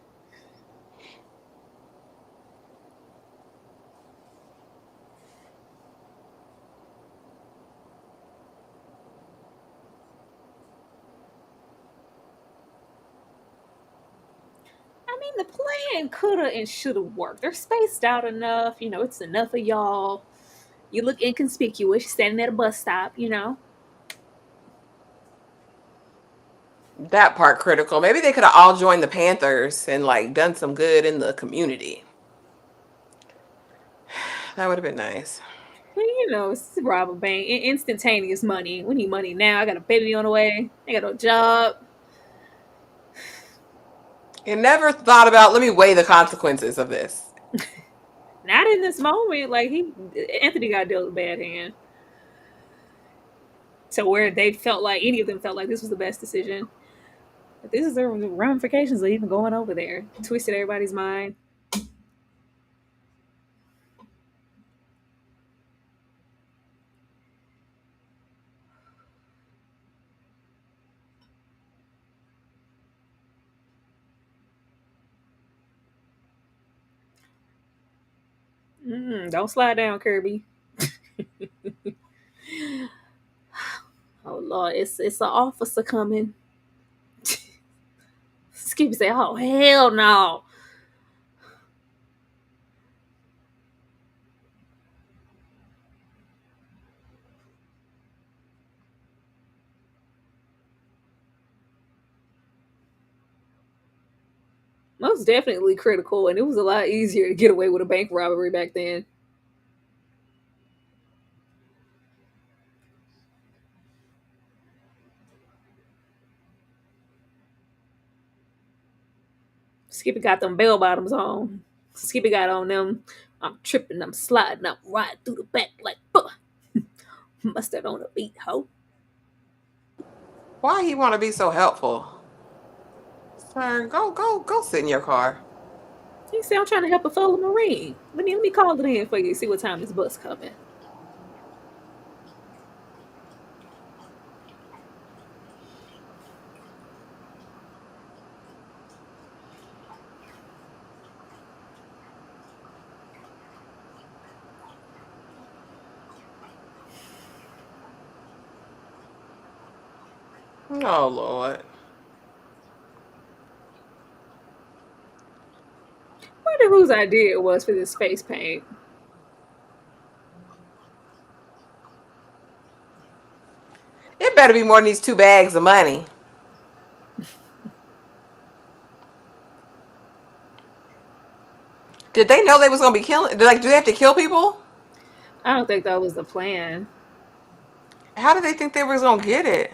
I mean, the plan coulda and shoulda worked. They're spaced out enough. You know, it's enough of y'all. You look inconspicuous standing at a bus stop. You know. That part critical. Maybe they could have all joined the Panthers and like done some good in the community. That would have been nice. Well, it's rob a bank. Instantaneous money. We need money now. I got a baby on the way. I got no job. You never thought about, let me weigh the consequences of this. Not in this moment. Like Anthony got dealt a bad hand. To where they felt like any of them felt like this was the best decision. But this is the ramifications of even going over there. Twisted everybody's mind. Don't slide down, Kirby. Oh Lord, it's an officer coming. Skip say, "Oh hell no!" Most definitely critical, and it was a lot easier to get away with a bank robbery back then. Skippy got them bell bottoms on. Skippy got on them. I'm tripping, I'm sliding, I'm riding through the back like, mustard on a beat, ho. Why he want to be so helpful? Sir, go sit in your car. He said, I'm trying to help a fellow Marine. Let me call it in for you, see what time this bus coming. Oh Lord. Wonder whose idea it was for this face paint. It better be more than these 2 bags of money. Did they know they was gonna be killing? Like, do they have to kill people? I don't think that was the plan. How did they think they was gonna get it?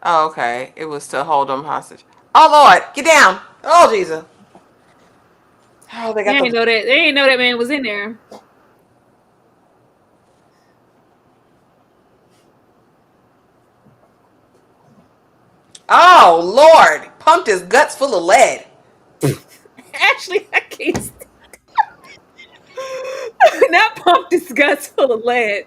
Oh, okay. It was to hold them hostage. Oh Lord, get down! Oh Jesus! Oh, they got the. They ain't know that man was in there. Oh Lord! Pumped his guts full of lead. Actually, I can't. Not pumped his guts full of lead.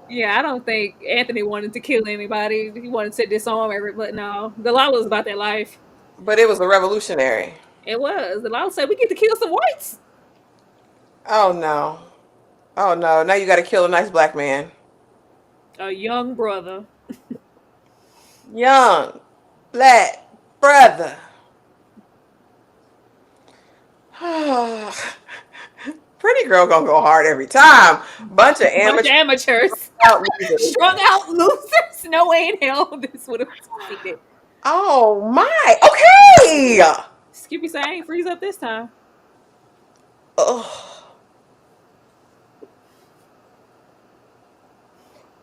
Yeah, I don't think Anthony wanted to kill anybody. He wanted to disarm everybody. No, Delilah was about that life. But it was a revolutionary. It was. Delilah said, we get to kill some whites. Oh no! Oh no! Now you got to kill a nice black man. A young brother. Young black brother. Pretty girl gonna go hard every time. Bunch of Bunch of amateurs. amateurs. Out losers. Strung out losers. No way in hell this would have succeeded. Oh my! Okay. Skippy said, I ain't freeze up this time. Oh,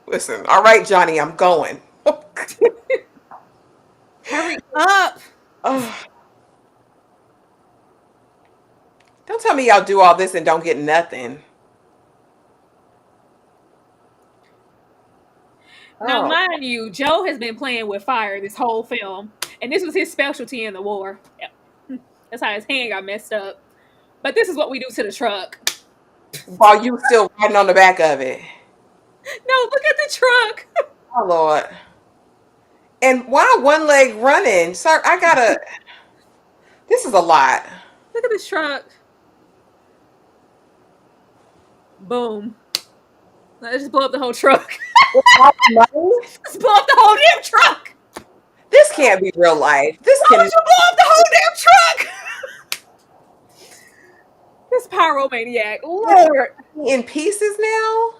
listen. All right, Johnny, I'm going. Hurry up. Oh, don't tell me y'all do all this and don't get nothing. Now, Oh, mind you, Joe has been playing with fire this whole film, and this was his specialty in the war. Yep. That's how his hand got messed up. But this is what we do to the truck. while you still riding on the back of it. No, look at the truck. Oh Lord. And why one leg running? Sir, I gotta. This is a lot. Look at this truck. Boom. Let's just blow up the whole truck. Let's blow up the whole damn truck. This can't be real life. This Why can would you blow up the whole damn truck? This pyromaniac. Lord. in pieces now.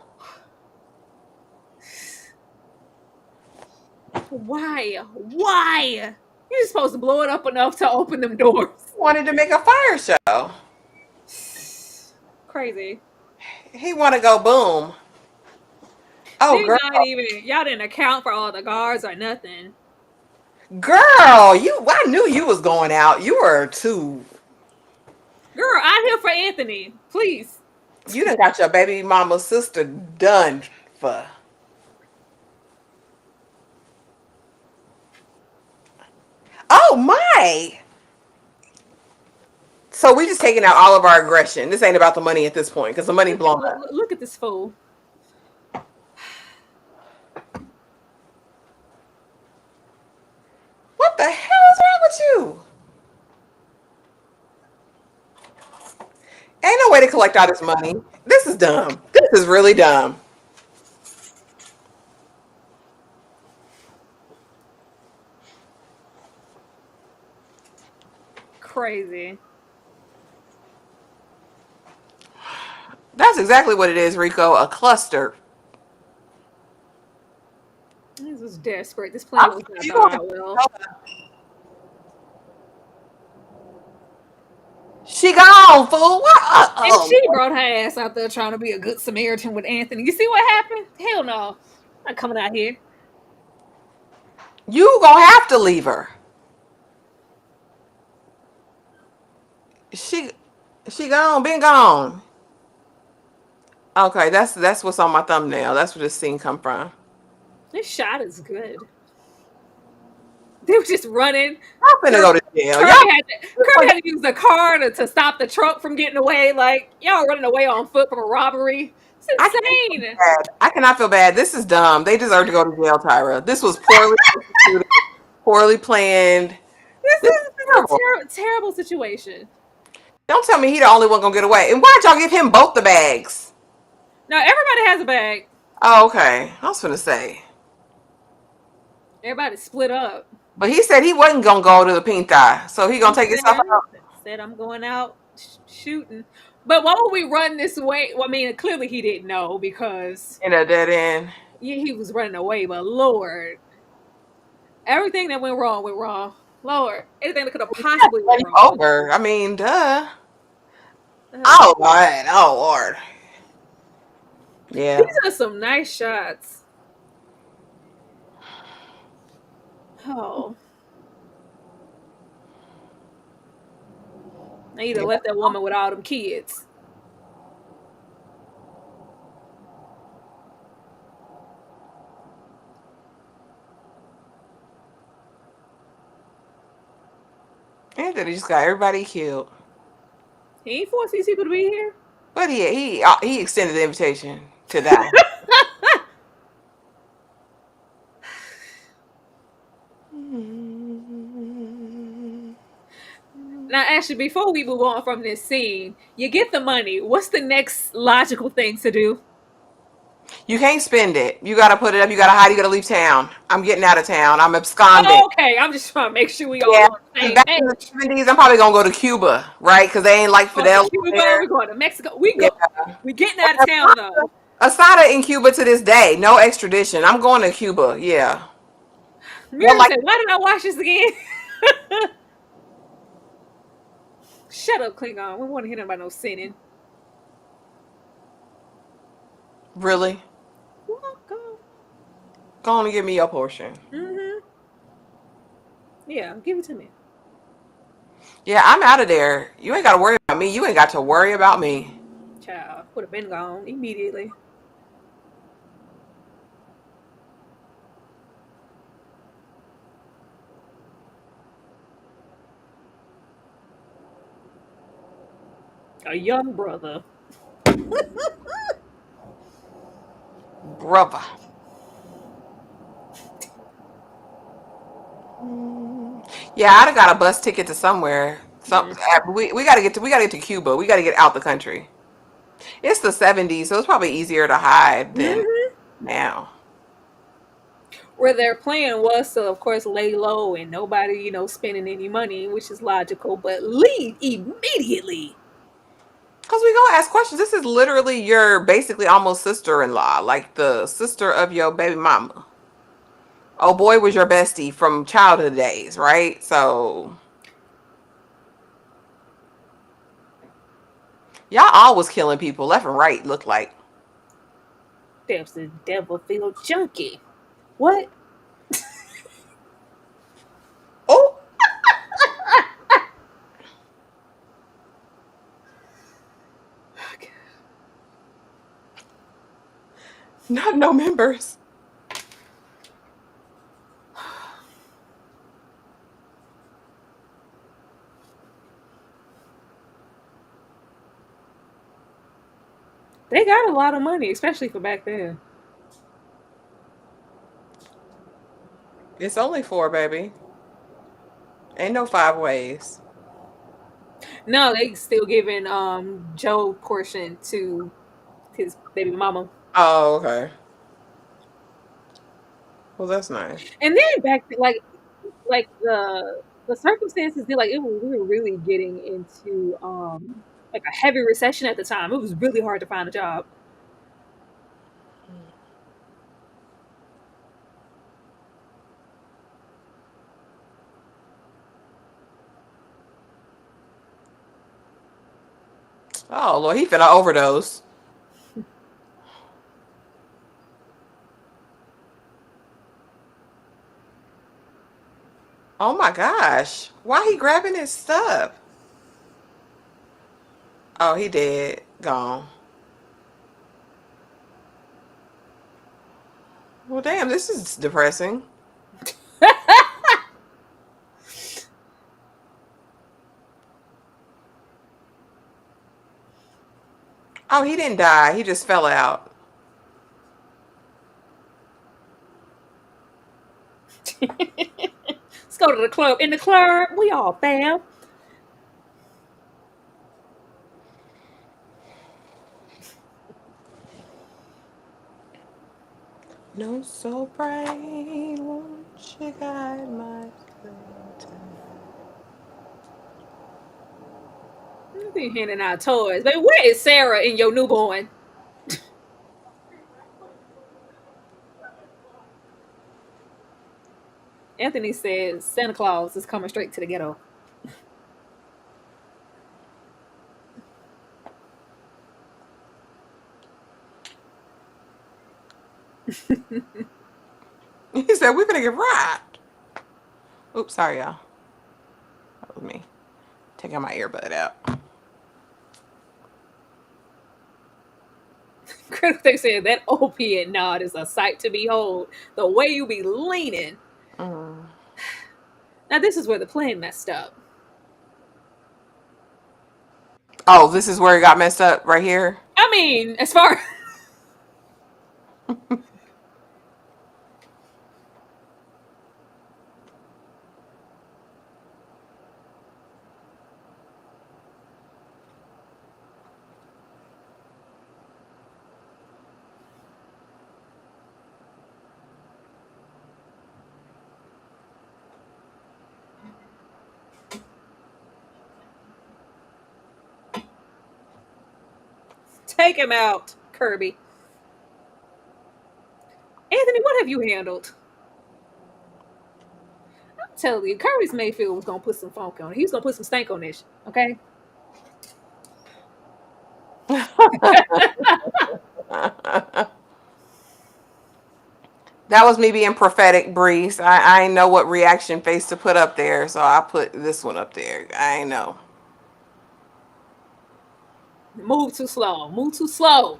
Why? Why? You're supposed to blow it up enough to open them doors. wanted to make a fire show. Crazy. He want to go boom. Oh, Then girl. y'all didn't account for all the guards or nothing. Girl, I knew you was going out. You were too. Girl, I'm here for Anthony. Please. You done got your baby mama's sister done for. Oh, my. So we just taking out all of our aggression. This ain't about the money at this point because the money blown up. Look at this fool. What the hell is wrong with you? Ain't no way to collect all this money. This is dumb. This is really dumb. Crazy. That's exactly what it is, Rico. A cluster. This was desperate. This plan I'm was not you thought gonna out well. She gone, fool. What? And she brought her ass out there trying to be a good Samaritan with Anthony. You see what happened? Hell no. I'm not coming out here. You gonna have to leave her. She she gone, been gone. Okay, that's what's on my thumbnail. That's where this scene come from. This shot is good. They were just running. I'm finna go to jail. Kirby had to use the car to stop the truck from getting away. Like, y'all running away on foot from a robbery. I It's can't feel insane. bad. I cannot feel bad. This is dumb. They deserve to go to jail, Tyra. This was poorly executed, poorly planned. This is This is terrible. a terrible situation. Don't tell me he the only one gonna get away. And why'd y'all give him both the bags? Now, everybody has a bag. Oh, okay. I was gonna say. Everybody split up. But he said he wasn't gonna go to the pink eye. So he gonna He take himself out said, I'm going out shooting. But why would we run this way? Well, I mean, clearly he didn't know because in a dead end. he was running away. But Lord, everything that went wrong went wrong. Lord, anything that could have possibly went wrong. Over. I mean, duh. Uh, Oh Lord. Oh Lord. Yeah. these are some nice shots. Oh, I either Yeah. left that woman with all them kids. Anthony just got everybody killed. He ain't forced these people to be here. But he extended the invitation to die. Now, actually, before we move on from this scene, you get the money. What's the next logical thing to do? You can't spend it. You gotta put it up. You gotta hide. You gotta leave town. I'm getting out of town. I'm absconding. Oh, okay, I'm just trying to make sure we all Yeah. on the same Back in the page. 70s, I'm probably gonna go to Cuba, right? Because they ain't like Going to Fidel Cuba, there. we're going to Mexico. Yeah. We getting out of town though. Asada in Cuba to this day. No extradition. I'm going to Cuba. Yeah. Well, Miriam like, said, "Why did I watch this again?" Shut up, Klingon. We want to hear about no sinning. really? Welcome. Go on and give me your portion. Mm-hmm. Yeah, give it to me. Yeah, I'm out of there. You ain't got to worry about me. You ain't got to worry about me. Child would have been gone immediately. A young brother. Brother. Yeah, I'd have got a bus ticket to somewhere. Mm. We gotta get to Cuba. We gotta get out the country. It's the 70s, so it's probably easier to hide than Mm-hmm. now. Where their plan was to, of course, lay low and nobody, spending any money, which is logical, but leave immediately. Because we gonna ask questions. This is literally your basically almost sister-in-law, like the sister of your baby mama. Oh boy was your bestie from childhood days, right? So Y'all always killing people left and right, look like. There's the devil feel junkie. What? Oh, not no members. They got a lot of money, especially for back then. It's only four, baby. Ain't no five ways. No, they still giving Joe portion to his baby mama. Oh, okay. Well, that's nice. And then back like the circumstances did like it was we were really getting into like a heavy recession at the time. It was really hard to find a job. Oh Lord, he finna overdose. Oh my gosh. Why he grabbing his stuff? Oh, he dead. Gone. Well, damn, this is depressing. Oh, he didn't die. He just fell out. Let's go to the club. In the club, we all fam. No, so bright, won't you guide my lantern? Be handing out toys. Baby, where is Sarah and your newborn? Anthony says Santa Claus is coming straight to the ghetto. He said, we're gonna get robbed. Oops, sorry, y'all. That was me. Taking my earbud out. They said that opiate nod is a sight to behold. The way you be leaning. Mm. Now this is where the plan messed up. Oh, this is where it got messed up right here. I mean, as far take him out, Kirby. Anthony, what have you handled? I'm telling you, Kirby's Mayfield was gonna put some funk on it. He was gonna put some stank on this, okay? That was me being prophetic, Breeze. I ain't know what reaction face to put up there, so I put this one up there. I ain't know. Move too slow. Move too slow.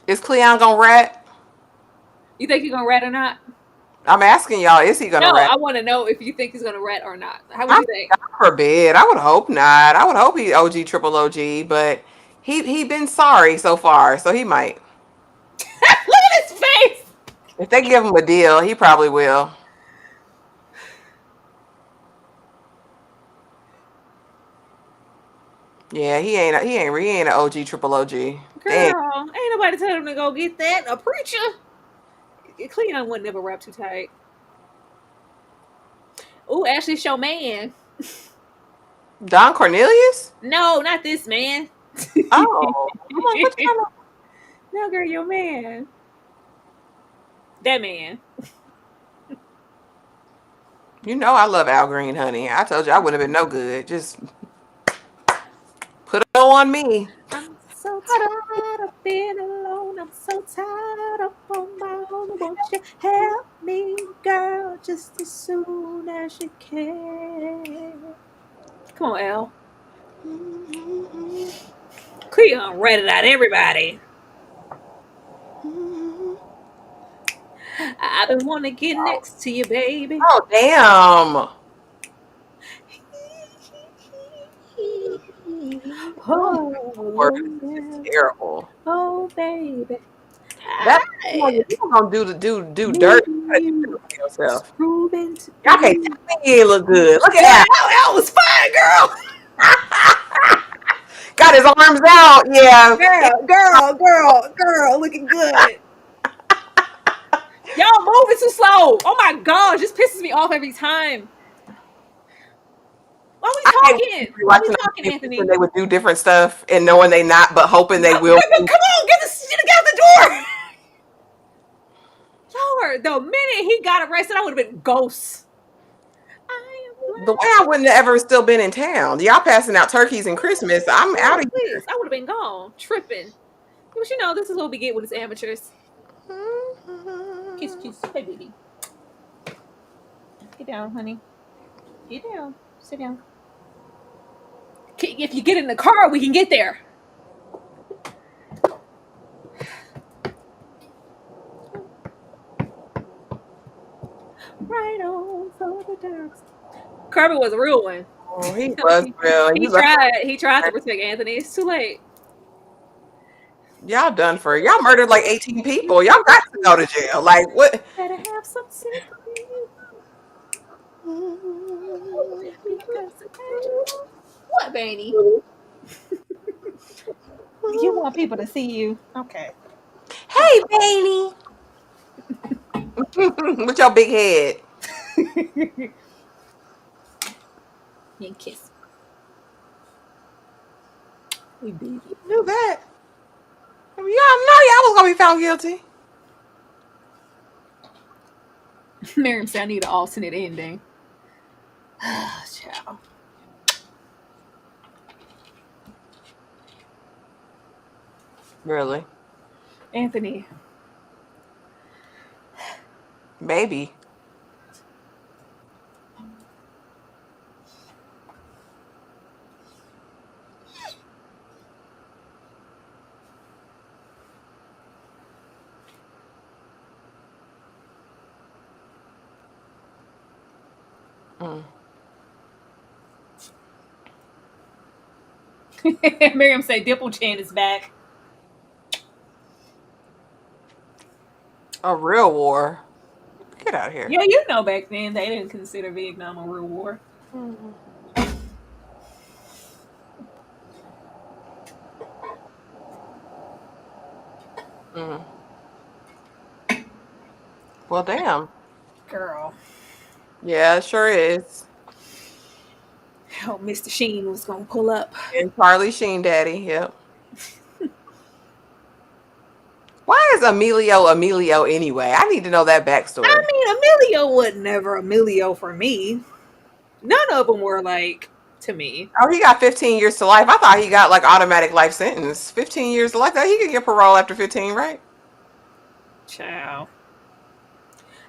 Is Cleon gonna rat? You think he's gonna rat or not? I'm asking y'all, is he gonna No, rat? I want to know if you think he's gonna rat or not. How would I you think? God forbid. I would hope not. I would hope he OG triple OG, but he been sorry so far, so he might. Look at his face. If they give him a deal, he probably will. Yeah, he ain't an OG triple OG. Damn. Girl, ain't nobody tell him to go get that. A preacher. Cleon would never wrap too tight. Ooh, Ashley show man. Don Cornelius? No, not this man. Oh, I'm like, what kind of? No, girl, your man. That man. You know I love Al Green, honey. I told you I would have been no good. Just put it on me. Tired of being alone. I'm so tired up on my own. Won't you help me, girl, just as soon as you can? Come on, Elle. Cleon read it out, everybody. I've been wanting to get next to you, baby. Oh, damn. Word is Oh, terrible. oh, baby. That's I people gonna do dirt. meeting You gotta do you dirt for is yourself. proving to Y'all can't be. tell me he ain't look good. Look at Yeah, that. that was fine, girl. Got his arms out. Yeah. Girl, looking good. Y'all moving too slow. Oh my god, just pisses me off every time. Why I hate we talking? when Why we watching those talking, videos when Anthony? they would do different stuff and knowing they not, but hoping they But will. come on, get this shit out the door. Lord, the minute he got arrested, I would have been ghosts. I am The way I wouldn't have ever still been in town. Y'all passing out turkeys and Christmas. I'm out oh, of please. I would have been gone, tripping. But you know, this is what we get with us amateurs. Kiss, here. kiss. Hey, baby. Get down, honey. Get down. Sit down. If you get in the car, we can get there. Right on for the dogs. Kirby was a real one. Oh, he was real. he You left tried. He tried to protect Anthony. It's too late. y'all done for y'all murdered like 18 people. Y'all got to go to jail. Like what? Better have some sympathy because what, Baney? You want people to see you. Okay. Hey, Baney. With your big head. And kiss. We baby. Knew that. Y'all know y'all was gonna be found guilty. Miriam said I need an alternate ending. Ciao. Really? Anthony. Maybe. Mm. Miriam said Dimple Chan is back. A real war. Get out of here. Yeah, you know back then they didn't consider Vietnam a real war. Mm. Mm. Well, damn. Girl. Yeah, it sure is. Oh, Mr. Sheen was gonna pull up. And Charlie Sheen, Daddy. Yep. Why is Emilio anyway? I need to know that I backstory. mean, Emilio was never Emilio for me. None of them were like to me. Oh, he got 15 years to life. I thought he got like automatic life sentence. 15 years to life. That he could get parole after 15, right? Ciao.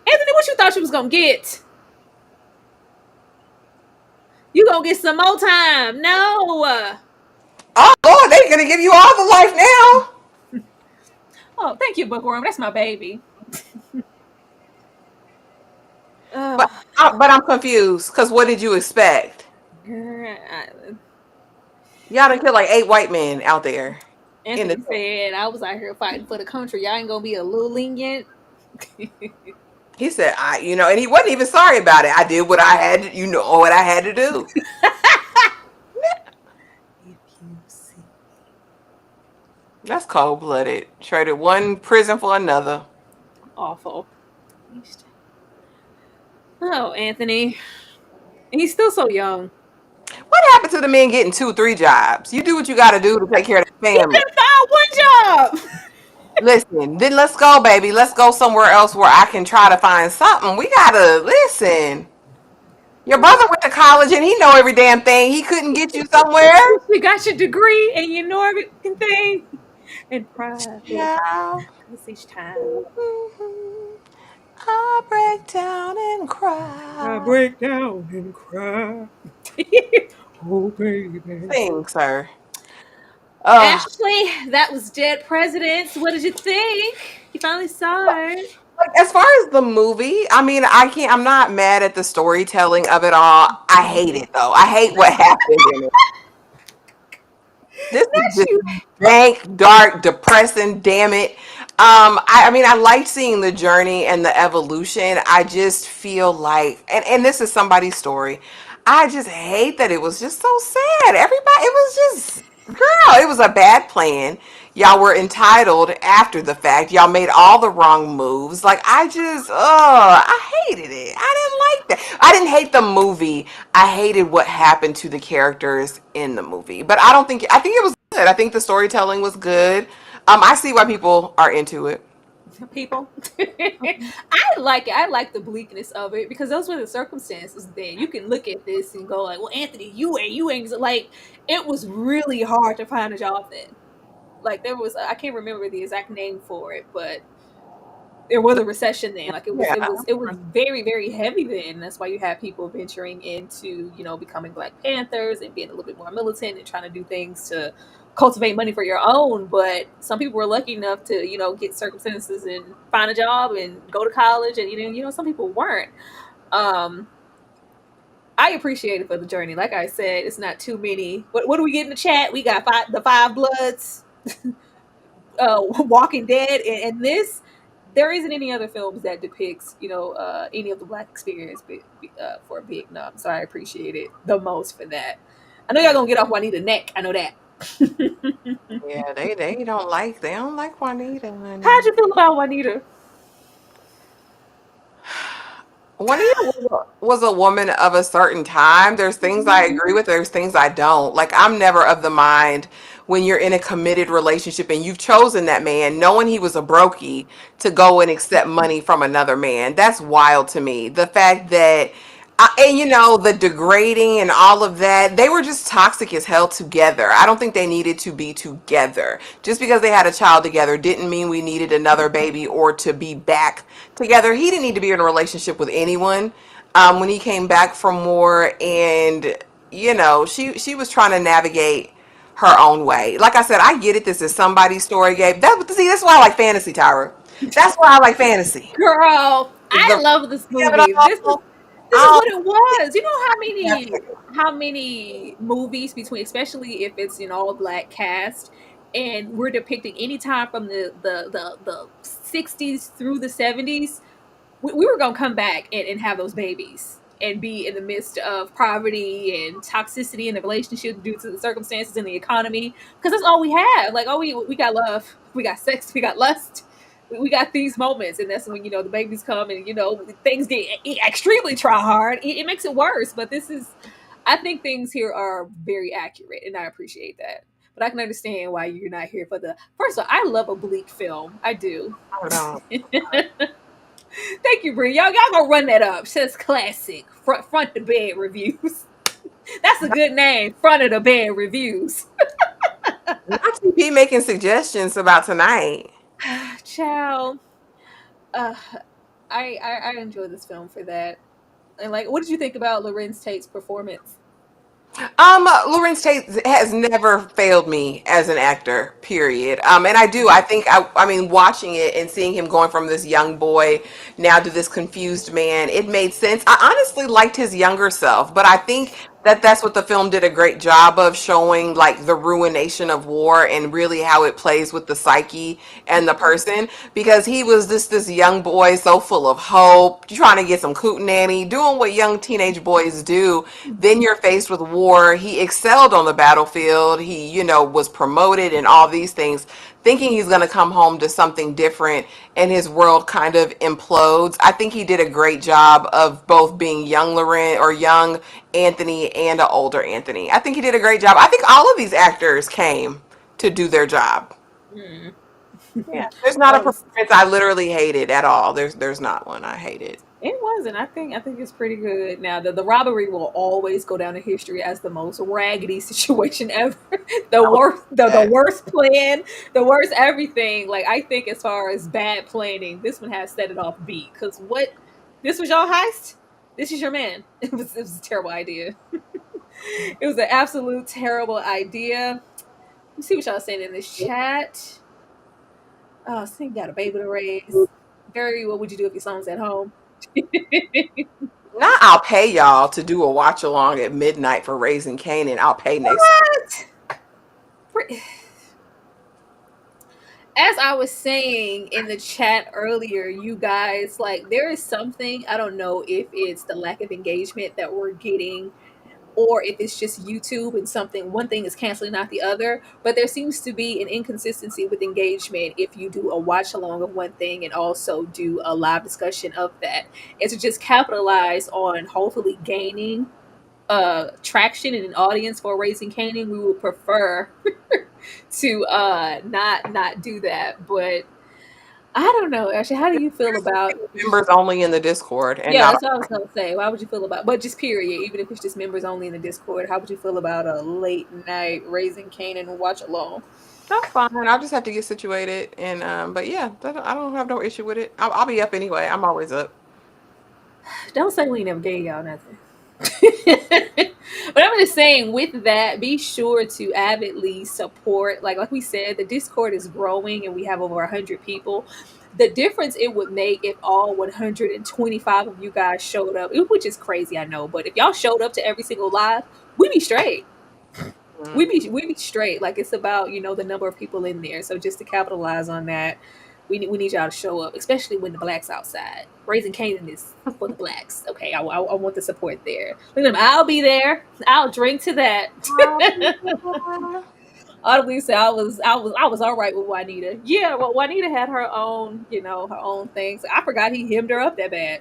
Anthony, what you thought you was gonna get? You gonna get some more time? No. Oh Lord, they're gonna give you all the life now. Oh, thank you, Bookworm. That's my baby. But Oh, but I'm confused because what did you expect? girl. Y'all done killed like 8 white men out there in the. Anthony said I was out here fighting for the country. Y'all ain't gonna be a little lenient. He said, and he wasn't even sorry about it. I did what I had to, what I had to do. If you see. That's cold blooded. Traded one prison for another. Awful. Oh, Anthony. He's still so young. What happened to the men getting 2, 3 jobs? You do what you got to do to take care of the He family. couldn't find one job. Listen, then let's go, baby. Let's go somewhere else where I can try to find something. We gotta listen. Your brother went to college and he know every damn thing. He couldn't get you somewhere. You got your degree and you know everything. and pride. Yeah. Cause each time I break down and I cry. break down and cry. Oh, baby. Sing, sir. Oh, Ashley, that was Dead Presidents. What did you think? You finally saw it. like, as far as the movie, I mean, I'm not mad at the storytelling of it all. I hate it though. I hate what happened in it. This is Not just you. dank, dark, depressing. Damn it. I mean, I liked seeing the journey and the evolution. I just feel like, and this is somebody's story. I just hate that it was just so sad. Everybody, it was just, girl, it was a bad plan. Y'all were entitled after the fact. Y'all made all the wrong moves. Like, I hated it. I didn't like that. I didn't hate the movie. I hated what happened to the characters in the movie. But I think it was good. I think the storytelling was good. I see why people are into it. People. I like it. I like the bleakness of it because those were the circumstances then. You can look at this and go like, well, Anthony, you ain't like it was really hard to find a job then. Like there was I can't remember the exact name for it, but there was a recession then. Like Yeah. it was very, very heavy then. That's why you have people venturing into, becoming Black Panthers and being a little bit more militant and trying to do things to cultivate money for your own. But some people were lucky enough to, get circumstances and find a job and go to college and some people weren't. Um I appreciate it for the journey. Like I said, it's not too many. What do we get in the chat? We got the Five Bloods, Walking Dead, and this there isn't any other films that depicts any of the Black experience for Vietnam. So I appreciate it the most for that. I know y'all gonna get off Juanita neck. I know that. Yeah, they don't like Juanita, How'd honey. you feel about Juanita? Juanita was a woman of a certain time. There's things I agree with, there's things I don't. Like, I'm never of the mind when you're in a committed relationship and you've chosen that man, knowing he was a brokey, to go and accept money from another man. That's wild to me. The fact that, and the degrading and all of that, they were just toxic as hell together. I don't think they needed to be together. Just because they had a child together didn't mean we needed another baby or to be back together. He didn't need to be in a relationship with anyone when he came back from war, and she was trying to navigate her own way. Like I said, I get it. This is somebody's story, Gabe. That's why I like fantasy, Tyra. That's why I like fantasy. Girl, I The love this of it movie. all. This is I what it was. You know don't how many movies between, especially if it's all Black cast, and we're depicting any time from the 60s through the 70s. We were gonna come back and have those babies and be in the midst of poverty and toxicity in the relationship due to the circumstances in the economy because that's all we have. Like, oh, we got love, we got sex, we got lust, we got these moments, and that's when the babies come and things get extremely try hard. It makes it worse. But I think things here are very accurate, and I appreciate that. But I can understand why you're not here for the. First of all, I love a bleak film. I do. know. Thank you, Bree. Y'all gonna run that up. Says classic front to bed reviews. That's a good name. Front of the bed reviews. Not to be making suggestions about tonight. Ciao. Uh, I enjoy this film for that. And like, what did you think about Larenz Tate's performance? Larenz Tate has never failed me as an actor, period. And I mean, watching it and seeing him going from this young boy now to this confused man, it made sense. I honestly liked his younger self, but I think that that's what the film did a great job of showing, like the ruination of war and really how it plays with the psyche and the person, because he was this young boy so full of hope, trying to get some coot nanny, doing what young teenage boys do. Then you're faced with war. He excelled on the battlefield. He, was promoted and all these things, thinking he's going to come home to something different, and his world kind of implodes. I think he did a great job of both being young Loren or young Anthony and an older Anthony. I think he did a great job. I think all of these actors came to do their job. Hmm. Yeah, there's not a That was performance I literally hated at all. There's not one I hated. it wasn't. I think it's pretty good. Now the robbery will always go down in history as the most raggedy situation ever. The I would worst the say worst plan, the worst everything. Like I think as far as bad planning, this one has set it off beat. Cause what this was y'all heist? This is your man. It was a terrible idea. It was an absolute terrible idea. Let me see what y'all saying in this that. chat. Oh, so you got a baby to raise. Very, what would you do if your son's at home? Now I'll pay y'all to do a watch along at midnight for Raising Canaan. I'll pay next. What? As I was saying in the chat earlier, you guys, like, there is something, I don't know if it's the lack of engagement that we're getting or if it's just YouTube and something, one thing is canceling out the other, but there seems to be an inconsistency with engagement if you do a watch along of one thing and also do a live discussion of that. And to just capitalize on hopefully gaining traction and an audience for Raising Canaan, we would prefer to not do that. But I don't know, actually, how do you feel about Members only in the Discord and yeah, not. that's what I was gonna say. Why would you feel about but just period, even if it's just members only in the Discord, how would you feel about a late night Raising Canaan watch along? That's fine. I'll just have to get situated, and but yeah, I don't have no issue with it. I'll be up anyway. I'm always up. Don't say we never gave y'all nothing. But I'm just saying, with that, be sure to avidly support. Like we said, the Discord is growing, and we have over 100 people. The difference it would make if all 125 of you guys showed up, which is crazy, I know, but if y'all showed up to every single live, we'd be straight. Mm. We be straight. Like it's about the number of people in there. So just to capitalize on that, we need y'all to show up, especially when the blacks outside. Raising Canaan is for the blacks. Okay, I want the support there. Look at them. I'll be there. I'll drink to that. Audibly say I was all right with Juanita. Yeah, well, Juanita had her own her own things. I forgot he hemmed her up that bad.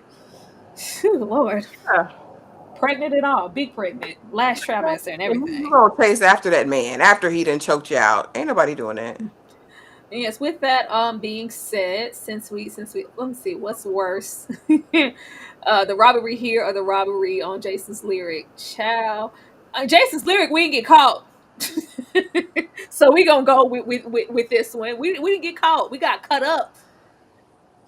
Phew, Lord, Yeah. pregnant and all, big pregnant, last trimester and And you everything. gonna chase after that man after he done choked you out. Ain't nobody doing that. Yes, with that being said, since we let me see what's worse, the robbery here or the robbery on Jason's lyric. Chow, Jason's lyric, we didn't get caught, so we gonna go with this one. We didn't get caught. We got cut up.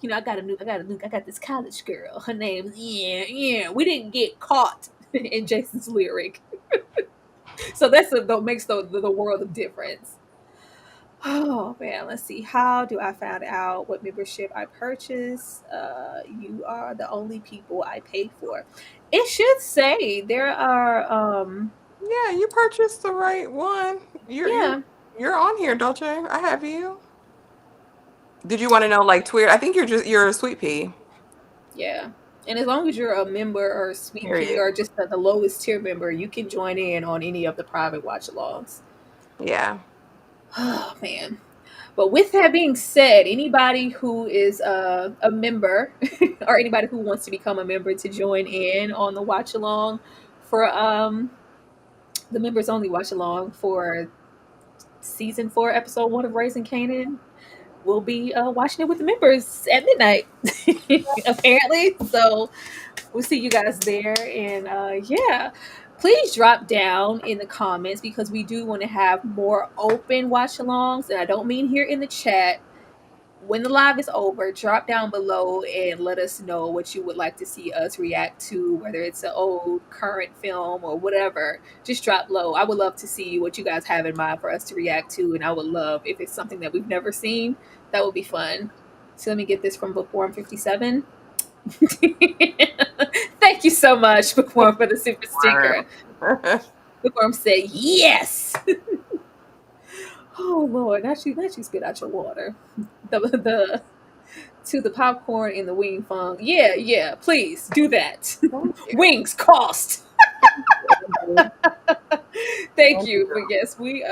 I got this college girl. Her name's yeah. We didn't get caught in Jason's lyric, so that makes the world of difference. Oh man, let's see. How do I find out what membership I purchase? You are the only people I pay for. It should say there are Yeah, you purchased the right one. You're yeah, you're on here, don't you? I have you. Did you want to know like Twitter? I think you're a sweet pea. yeah. And as long as you're a member or a sweet pea Period. or just the lowest tier member, you can join in on any of the private watch alongs. Yeah. Oh man. But with that being said, anybody who is a member or anybody who wants to become a member to join in on the watch along for the members only watch along for season 4, episode 1 of Raising Canaan, we'll be watching it with the members at midnight, apparently. So we'll see you guys there. And yeah, please drop down in the comments because we do want to have more open watch alongs. And I don't mean here in the chat. When the live is over, drop down below and let us know what you would like to see us react to, whether it's an old, current film or whatever. Just drop low. I would love to see what you guys have in mind for us to react to, and I would love if it's something that we've never seen. That would be fun. So let me get this from Bookworm 57. Thank you so much, Bookworm, for the super sticker. Bookworm said yes. Oh Lord, not you spit out your water. The to the popcorn and the wing funk. Yeah, yeah, please do that. Thank you. Wings cost. Thank Thank you, you. But girl. yes, we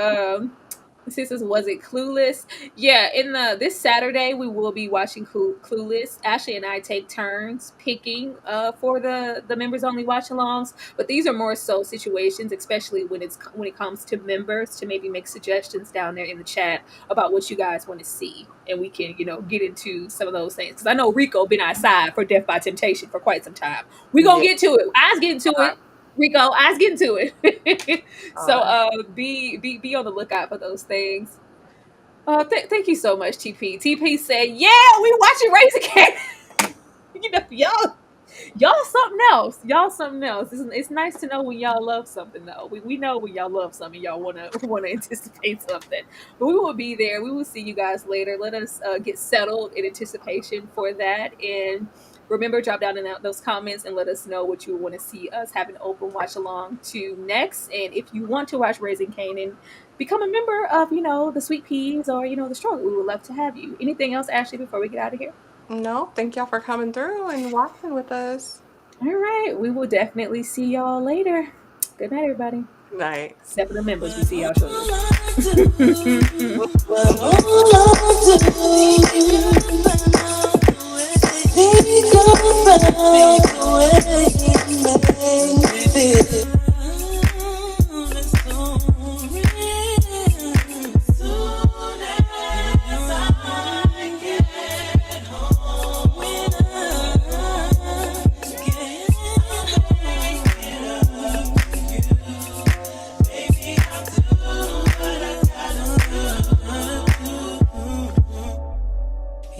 Sisters, was it Clueless? Yeah, in the this Saturday we will be watching Clueless. Ashley and I take turns picking for the members only watch alongs, but these are more so situations, especially when it comes to members, to maybe make suggestions down there in the chat about what you guys want to see, and we can get into some of those things, because I know Rico been outside for Death by Temptation for quite some time. We gonna Yeah. get to it. Eyes get into All right. it. Rico, eyes get into it. All So right. be on the lookout for those things. Thank you so much, TP. TP said, "Yeah, we watching Raising Cat." Y'all something else. Y'all something else. It's nice to know when y'all love something, though. We know when y'all love something, y'all wanna anticipate something. But we will be there. We will see you guys later. Let us get settled in anticipation for that. And remember, drop down in those comments and let us know what you want to see us have an open watch along to next. And if you want to watch Raising Canaan, become a member of the Sweet Peas or the Struggle. We would love to have you. Anything else, Ashley, before we get out of here? No, thank y'all for coming through and watching with us. All right. We will definitely see y'all later. Good night, everybody. Good night. Except for the members, we see y'all shortly.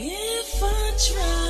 If I try